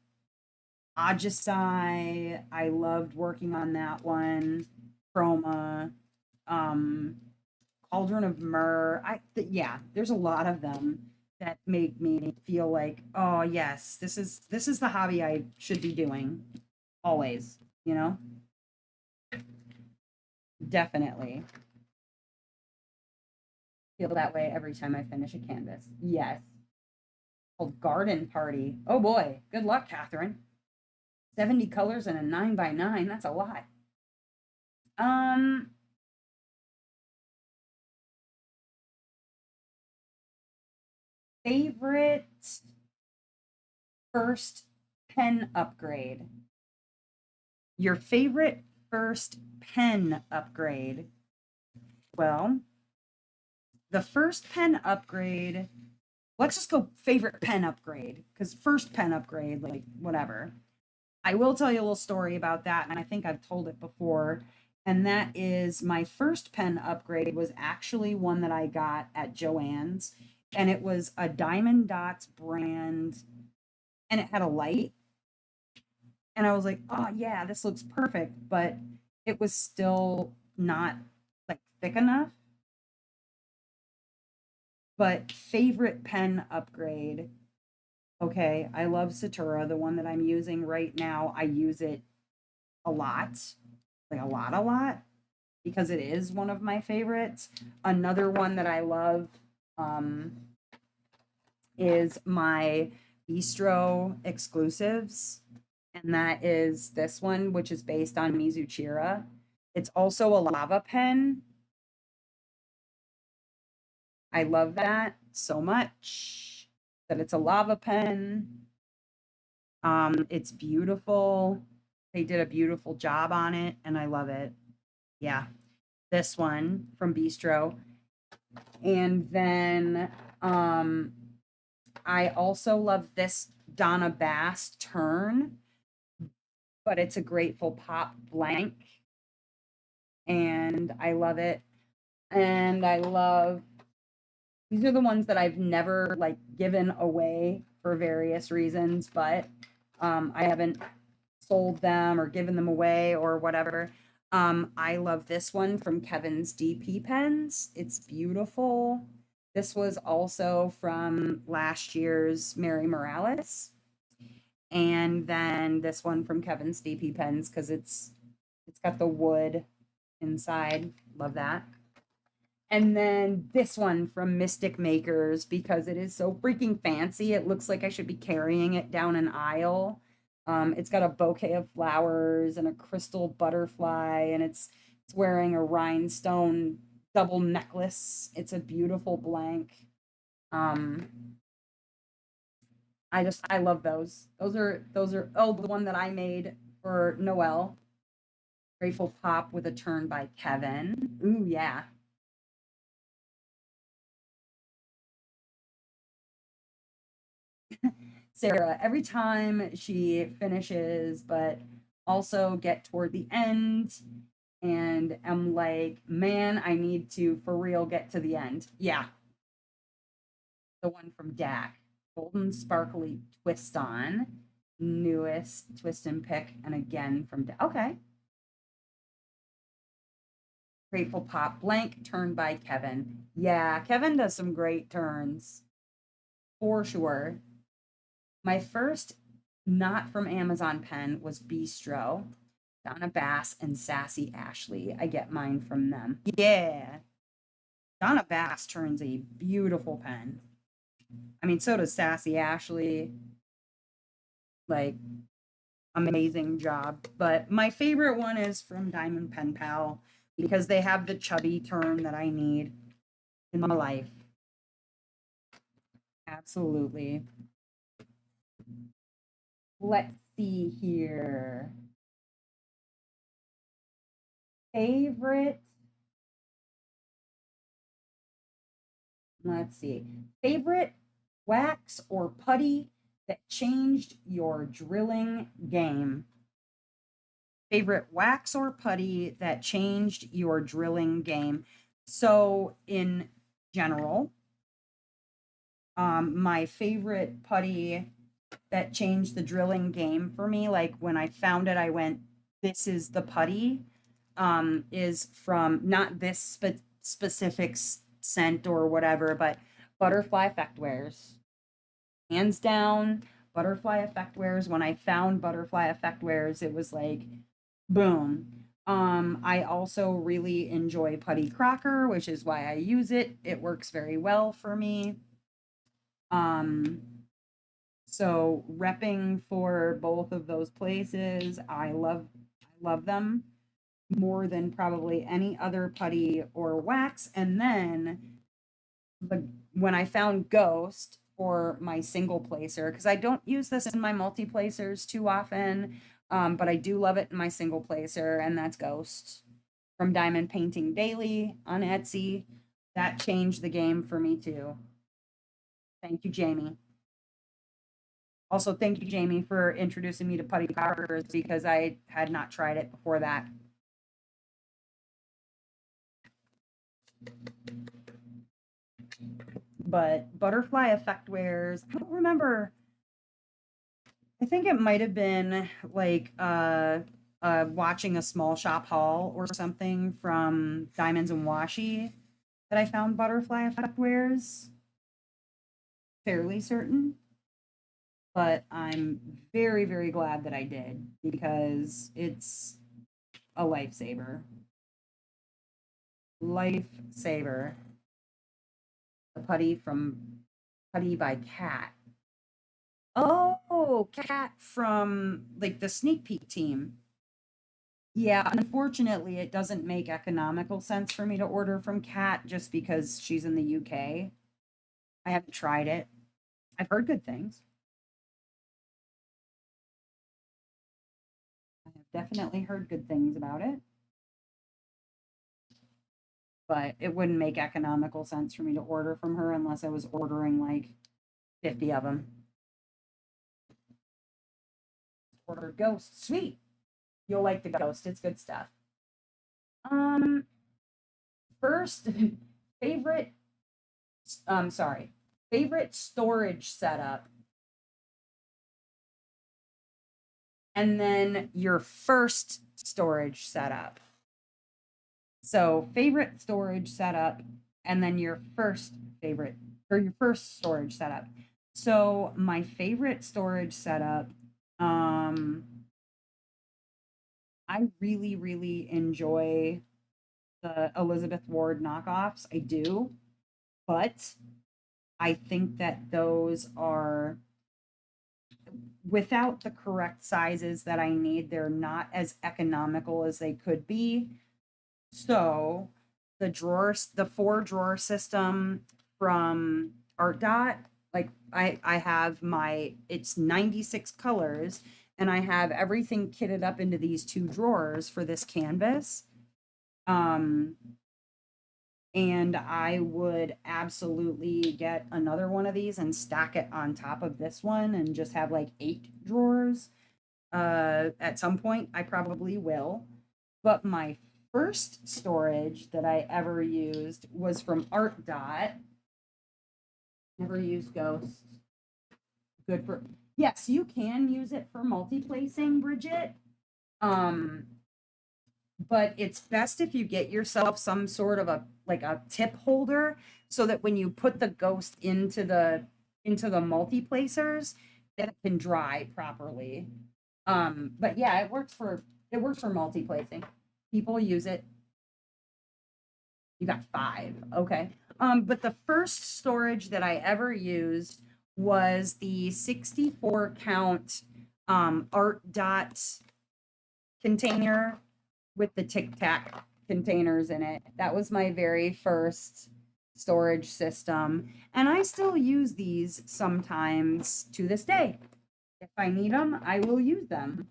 Ajisai, I loved working on that one. Chroma, um, Cauldron of Myrrh. Yeah, there's a lot of them that make me feel like, oh yes, this is the hobby I should be doing always, you know? Definitely feel that way every time I finish a canvas. Yes. Called Garden Party. Oh boy. Good luck, Catherine. 70 colors and a 9x9. That's a lot. Um, Favorite first pen upgrade. Your favorite first pen upgrade. Well, the first pen upgrade, let's just go favorite pen upgrade because first pen upgrade, like whatever. I will tell you a little story about that, and I think I've told it before. And that is my first pen upgrade was actually one that I got at Joann's, and it was a Diamond Dots brand, and it had a light. And I was like, oh, yeah, this looks perfect. But it was still not like thick enough. But favorite pen upgrade. Okay, I love Satura, the one that I'm using right now. I use it a lot, like a lot, because it is one of my favorites. Another one that I love um, is my Bistro exclusives, and that is this one, which is based on Mizuchira. It's also a lava pen. I love that so much that it's a lava pen. It's beautiful. They did a beautiful job on it, and I love it. Yeah, this one from Bistro. And then I also love this Donna Bass turn, but it's a Grateful Pop blank. And I love it. And I love these are the ones that I've never like given away for various reasons, but I haven't sold them or given them away or whatever. I love this one from Kevin's DP Pens. It's beautiful. This was also from last year's Mary Morales. And then this one from Kevin's DP Pens because it's got the wood inside. Love that. And then this one from Mystic Makers because it is so freaking fancy. It looks like I should be carrying it down an aisle. It's got a bouquet of flowers and a crystal butterfly, and it's wearing a rhinestone double necklace. It's a beautiful blank. Um, I love those. Those are oh, the one that I made for Noel. Grateful Pop with a turn by Kevin. Ooh, yeah. Sarah, every time she finishes, but also get toward the end, and I'm like, man, I need to for real get to the end. Yeah, the one from DAC, Golden Sparkly Twist On. newest twist and pick, and again from okay. Grateful Pop blank turned by Kevin. Yeah, Kevin does some great turns for sure. My first not from Amazon pen was Bistro, Donna Bass and Sassy Ashley. I get mine from them. Yeah. Donna Bass turns a beautiful pen. I mean, so does Sassy Ashley. Like, amazing job. But my favorite one is from Diamond Pen Pal because they have the chubby turn that I need in my life. Absolutely. Let's see here. Favorite. Let's see. Favorite wax or putty that changed your drilling game. Favorite wax or putty that changed your drilling game. So in general, my favorite putty that changed the drilling game for me, like when I found it, I went, this is the putty, is from not this specific scent or whatever, but Butterfly Effect Wares. Hands down, Butterfly Effect Wares. When I found Butterfly Effect Wares, it was like, boom. I also really enjoy Putty Crocker, which is why I use it. It works very well for me. So repping for both of those places, I love them more than probably any other putty or wax. And then when I found Ghost for my single placer, because I don't use this in my multi placers too often, but I do love it in my single placer, and that's Ghost from Diamond Painting Daily on Etsy. That changed the game for me too. Thank you, Jamie. Also, thank you, Jamie, for introducing me to putty crockers because I had not tried it before that. But Butterfly Effect Wares, I don't remember. I think it might have been like watching a small shop haul or something from Diamonds and Washi that I found Butterfly Effect Wares. Fairly certain. But I'm very, very glad that I did because it's a lifesaver. Lifesaver. The Putty by Cat. Oh, Cat from like the sneak peek team. Yeah, unfortunately, it doesn't make economical sense for me to order from Cat just because she's in the UK. I haven't tried it. I've heard good things. I have definitely heard good things about it, but it wouldn't make economical sense for me to order from her unless I was ordering like 50 of them. Order Ghost. Sweet. You'll like the Ghost. It's good stuff. Um, First favorite sorry. Favorite storage setup. And then your first storage setup. So, favorite storage setup and then your first favorite or your first storage setup. So, my favorite storage setup, um I really, really enjoy the Elizabeth Ward knockoffs. I do, but I think that those are without the correct sizes that I need, they're not as economical as they could be. So the 4 drawer system from Art Dot, like I have it's 96 colors and I have everything kitted up into these 2 drawers for this canvas. And I would absolutely get another one of these and stack it on top of this one and just have like 8 drawers. At some point, I probably will. But my first storage that I ever used was from Art Dot. Never used Ghost. Good for Yes, you can use it for multi-placing, Bridget. Um, but it's best if you get yourself some sort of a like a tip holder so that when you put the ghost into the multi-placers, that it can dry properly. But yeah, it works for multi-placing. People use it. You got 5. Okay. But the first storage that I ever used was the 64 count art dot container with the Tic Tac containers in it. That was my very first storage system. And I still use these sometimes to this day. If I need them, I will use them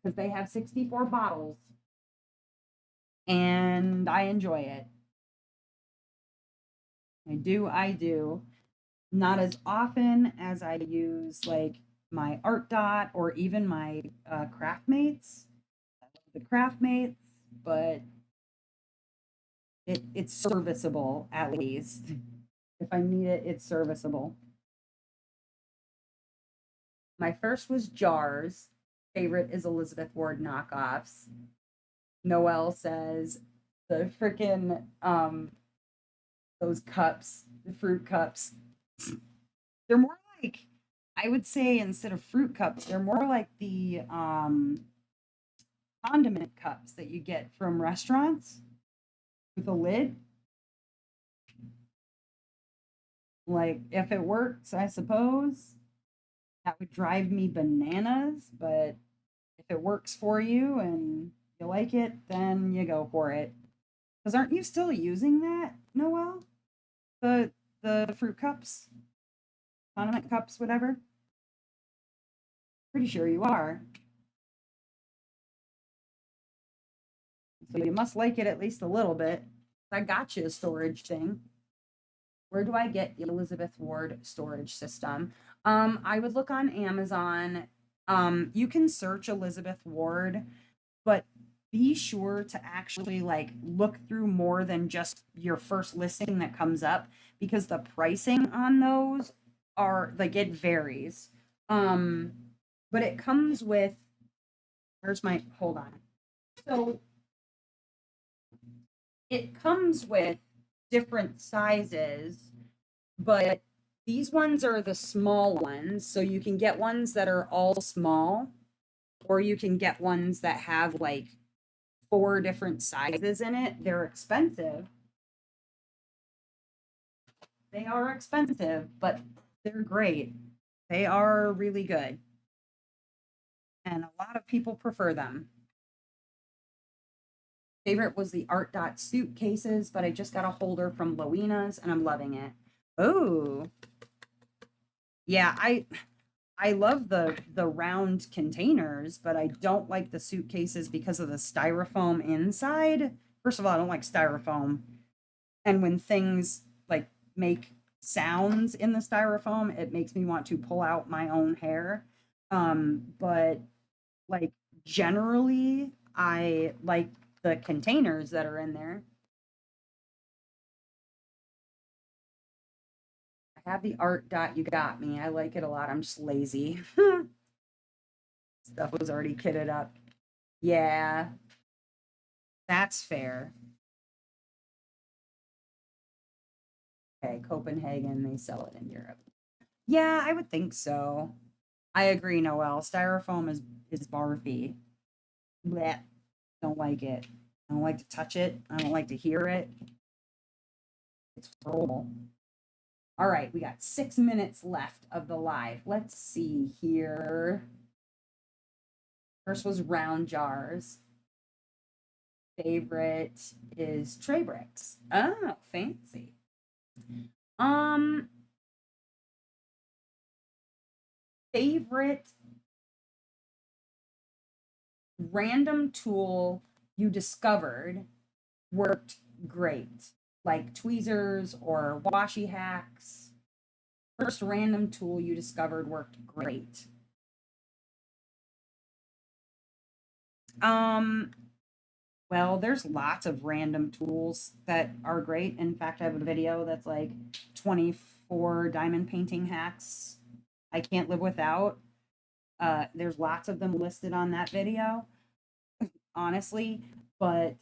because they have 64 bottles and I enjoy it. I do. Not as often as I use like my Art Dot or even my Craftmates. I love the Craftmates, but it's serviceable at least. If I need it, it's serviceable. My first was jars. Favorite is Elizabeth Ward knockoffs. Noelle says the freaking those cups, the fruit cups. They're more like I would say instead of fruit cups, they're more like the condiment cups that you get from restaurants with a lid. Like if it works, I suppose that would drive me bananas, but if it works for you and you like it, then you go for it. Because aren't you still using that, Noel? The fruit cups, condiment cups, whatever. Pretty sure you are. So you must like it at least a little bit. I got you a storage thing. Where do I get the Elizabeth Ward storage system? I would look on Amazon. You can search Elizabeth Ward, but be sure to actually like look through more than just your first listing that comes up because the pricing on those are like it varies. Um, but it comes with where's my hold on. So it comes with different sizes, but these ones are the small ones. So you can get ones that are all small, or you can get ones that have like 4 different sizes in it. They're expensive. They are expensive, but they're great. They are really good. And a lot of people prefer them. Favorite was the Art Dot suitcases, but I just got a holder from Lowena's and I'm loving it. Oh, yeah, I love the round containers, but I don't like the suitcases because of the styrofoam inside. First of all, I don't like styrofoam. And when things like make sounds in the styrofoam, it makes me want to pull out my own hair. But like generally, I like the containers that are in there. I have the art dot you got me. I like it a lot. I'm just lazy. Stuff was already kitted up. Yeah, that's fair. Okay, Copenhagen, they sell it in Europe. Yeah, I would think so. I agree, Noel. Styrofoam is barfy. Blech. Don't like it. I don't like to touch it. I don't like to hear it. It's horrible. All right, we got 6 minutes left of the live. Let's see here. First was round jars. Favorite is tray bricks. Oh, fancy. Um, favorite random tool you discovered worked great, like tweezers or washi hacks. First random tool you discovered worked great. Um, well, there's lots of random tools that are great. In fact, I have a video that's like 24 diamond painting hacks I can't live without. There's lots of them listed on that video, honestly, but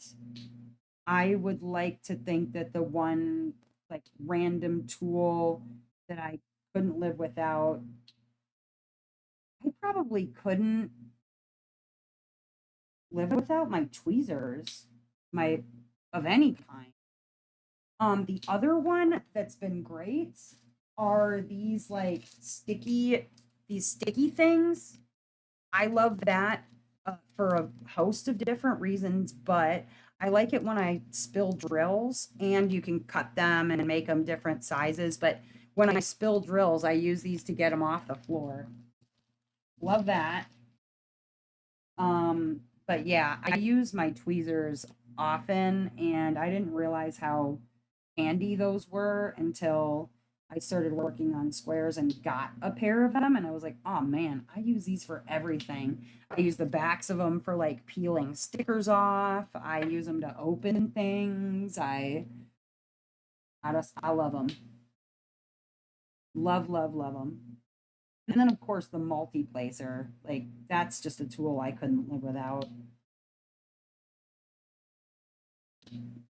I would like to think that the one like random tool that I couldn't live without, I probably couldn't live without my tweezers, my of any kind. The other one that's been great are these sticky things. I love that for a host of different reasons, but I like it when I spill drills and you can cut them and make them different sizes. But when I spill drills, I use these to get them off the floor. Love that. But yeah, I use my tweezers often and I didn't realize how handy those were until I started working on squares and got a pair of them and I was like, "Oh man, I use these for everything." I use the backs of them for like peeling stickers off. I use them to open things. I love them. Love, love, love them. And then of course the multi-placer, like that's just a tool I couldn't live without.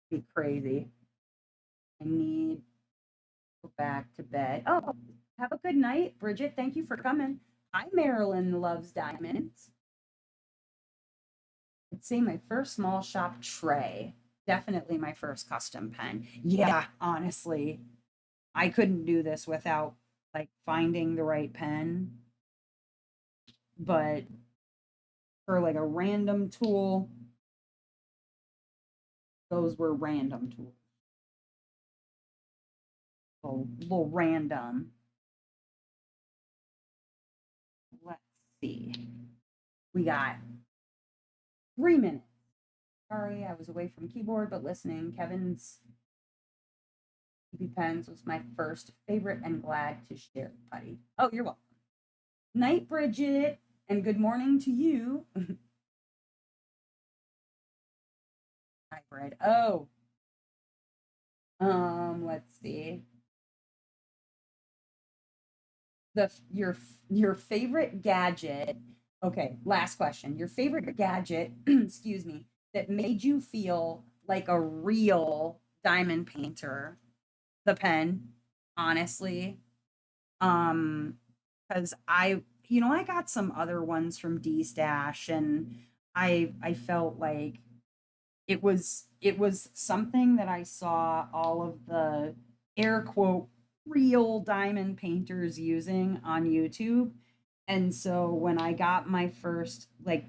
Be crazy. I need to go back to bed. Oh, have a good night, Bridget. Thank you for coming. Hi, Marilyn loves diamonds. I'd say my first small shop tray. Definitely my first custom pen. Yeah, honestly, I couldn't do this without like finding the right pen. But for like a random tool, those were random tools. A little random. Let's see. We got 3 minutes. Sorry, I was away from keyboard, but listening. Kevin's PP pens was my first favorite and glad to share, Putty. Oh, you're welcome. Night, Bridget, and good morning to you. Hybrid. Oh, let's see. Your favorite gadget. Okay, last question. Your favorite gadget, excuse me, that made you feel like a real diamond painter. The pen, honestly. Um, because I got some other ones from D Stash, and I felt like it was something that I saw all of the air quote real diamond painters using on YouTube. And so when I got my first, like,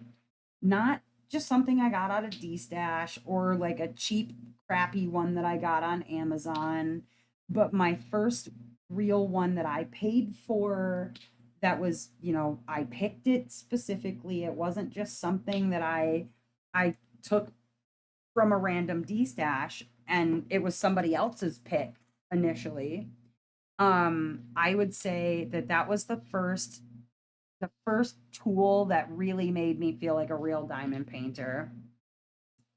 not just something I got out of D Stash or like a cheap crappy one that I got on Amazon, but my first real one that I paid for, that was, I picked it specifically. It wasn't just something that I took from a random D stash and it was somebody else's pick initially. I would say that that was the first tool that really made me feel like a real diamond painter.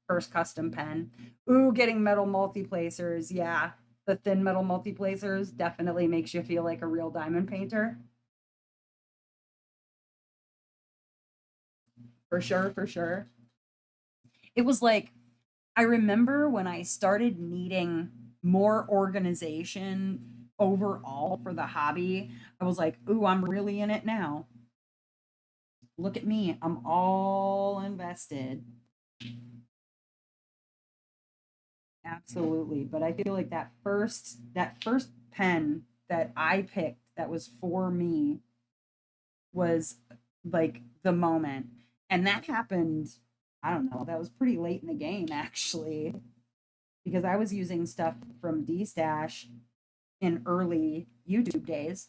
First custom pen. Ooh, getting metal multi-placers. Yeah, the thin metal multi-placers definitely makes you feel like a real diamond painter. For sure, for sure. It was like I remember when I started needing more organization overall for the hobby, I was like, "Ooh, I'm really in it now. Look at me. I'm all invested." Absolutely. But I feel like that first pen that I picked that was for me was like the moment. And that happened, I don't know, that was pretty late in the game actually, because I was using stuff from D Stash in early YouTube days.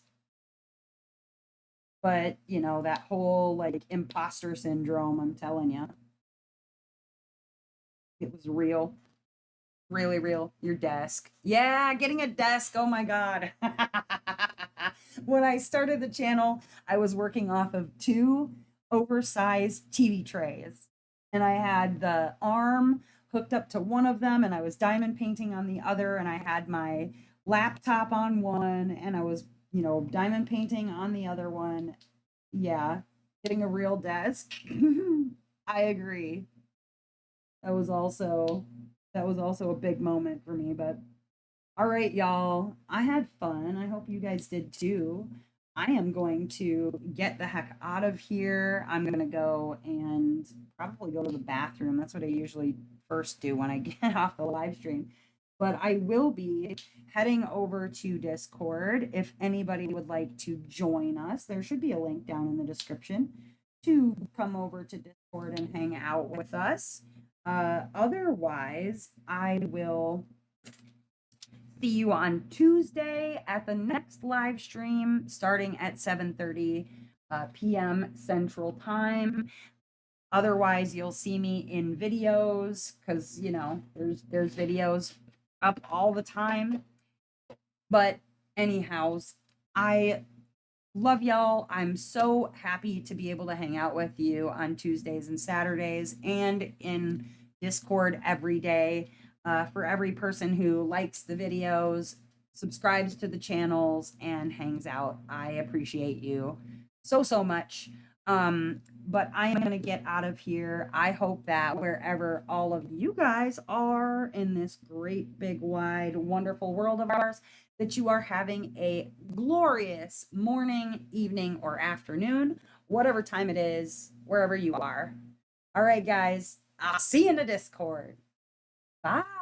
But, that whole like imposter syndrome, I'm telling you, it was real, really real. Your desk. Yeah, getting a desk. Oh my God. When I started the channel, I was working off of two oversized TV trays. And I had the arm hooked up to one of them, and I was diamond painting on the other, and I had my laptop on one, and I was diamond painting on the other one. Yeah, getting a real desk. I agree. That was also that was also a big moment for me, but all right, y'all. I had fun. I hope you guys did too. I am going to get the heck out of here. I'm going to go and probably go to the bathroom. That's what I usually first do when I get off the live stream. But I will be heading over to Discord if anybody would like to join us. There should be a link down in the description to come over to Discord and hang out with us. Otherwise, I will see you on Tuesday at the next live stream starting at 7:30 p.m. Central Time. Otherwise, you'll see me in videos because there's videos up all the time. But anyhows, I love y'all. I'm so happy to be able to hang out with you on Tuesdays and Saturdays and in Discord every day. For every person who likes the videos, subscribes to the channels, and hangs out, I appreciate you so much. But I am going to get out of here. I hope that wherever all of you guys are in this great, big, wide, wonderful world of ours, that you are having a glorious morning, evening, or afternoon, whatever time it is, wherever you are. All right, guys, I'll see you in the Discord. Bye.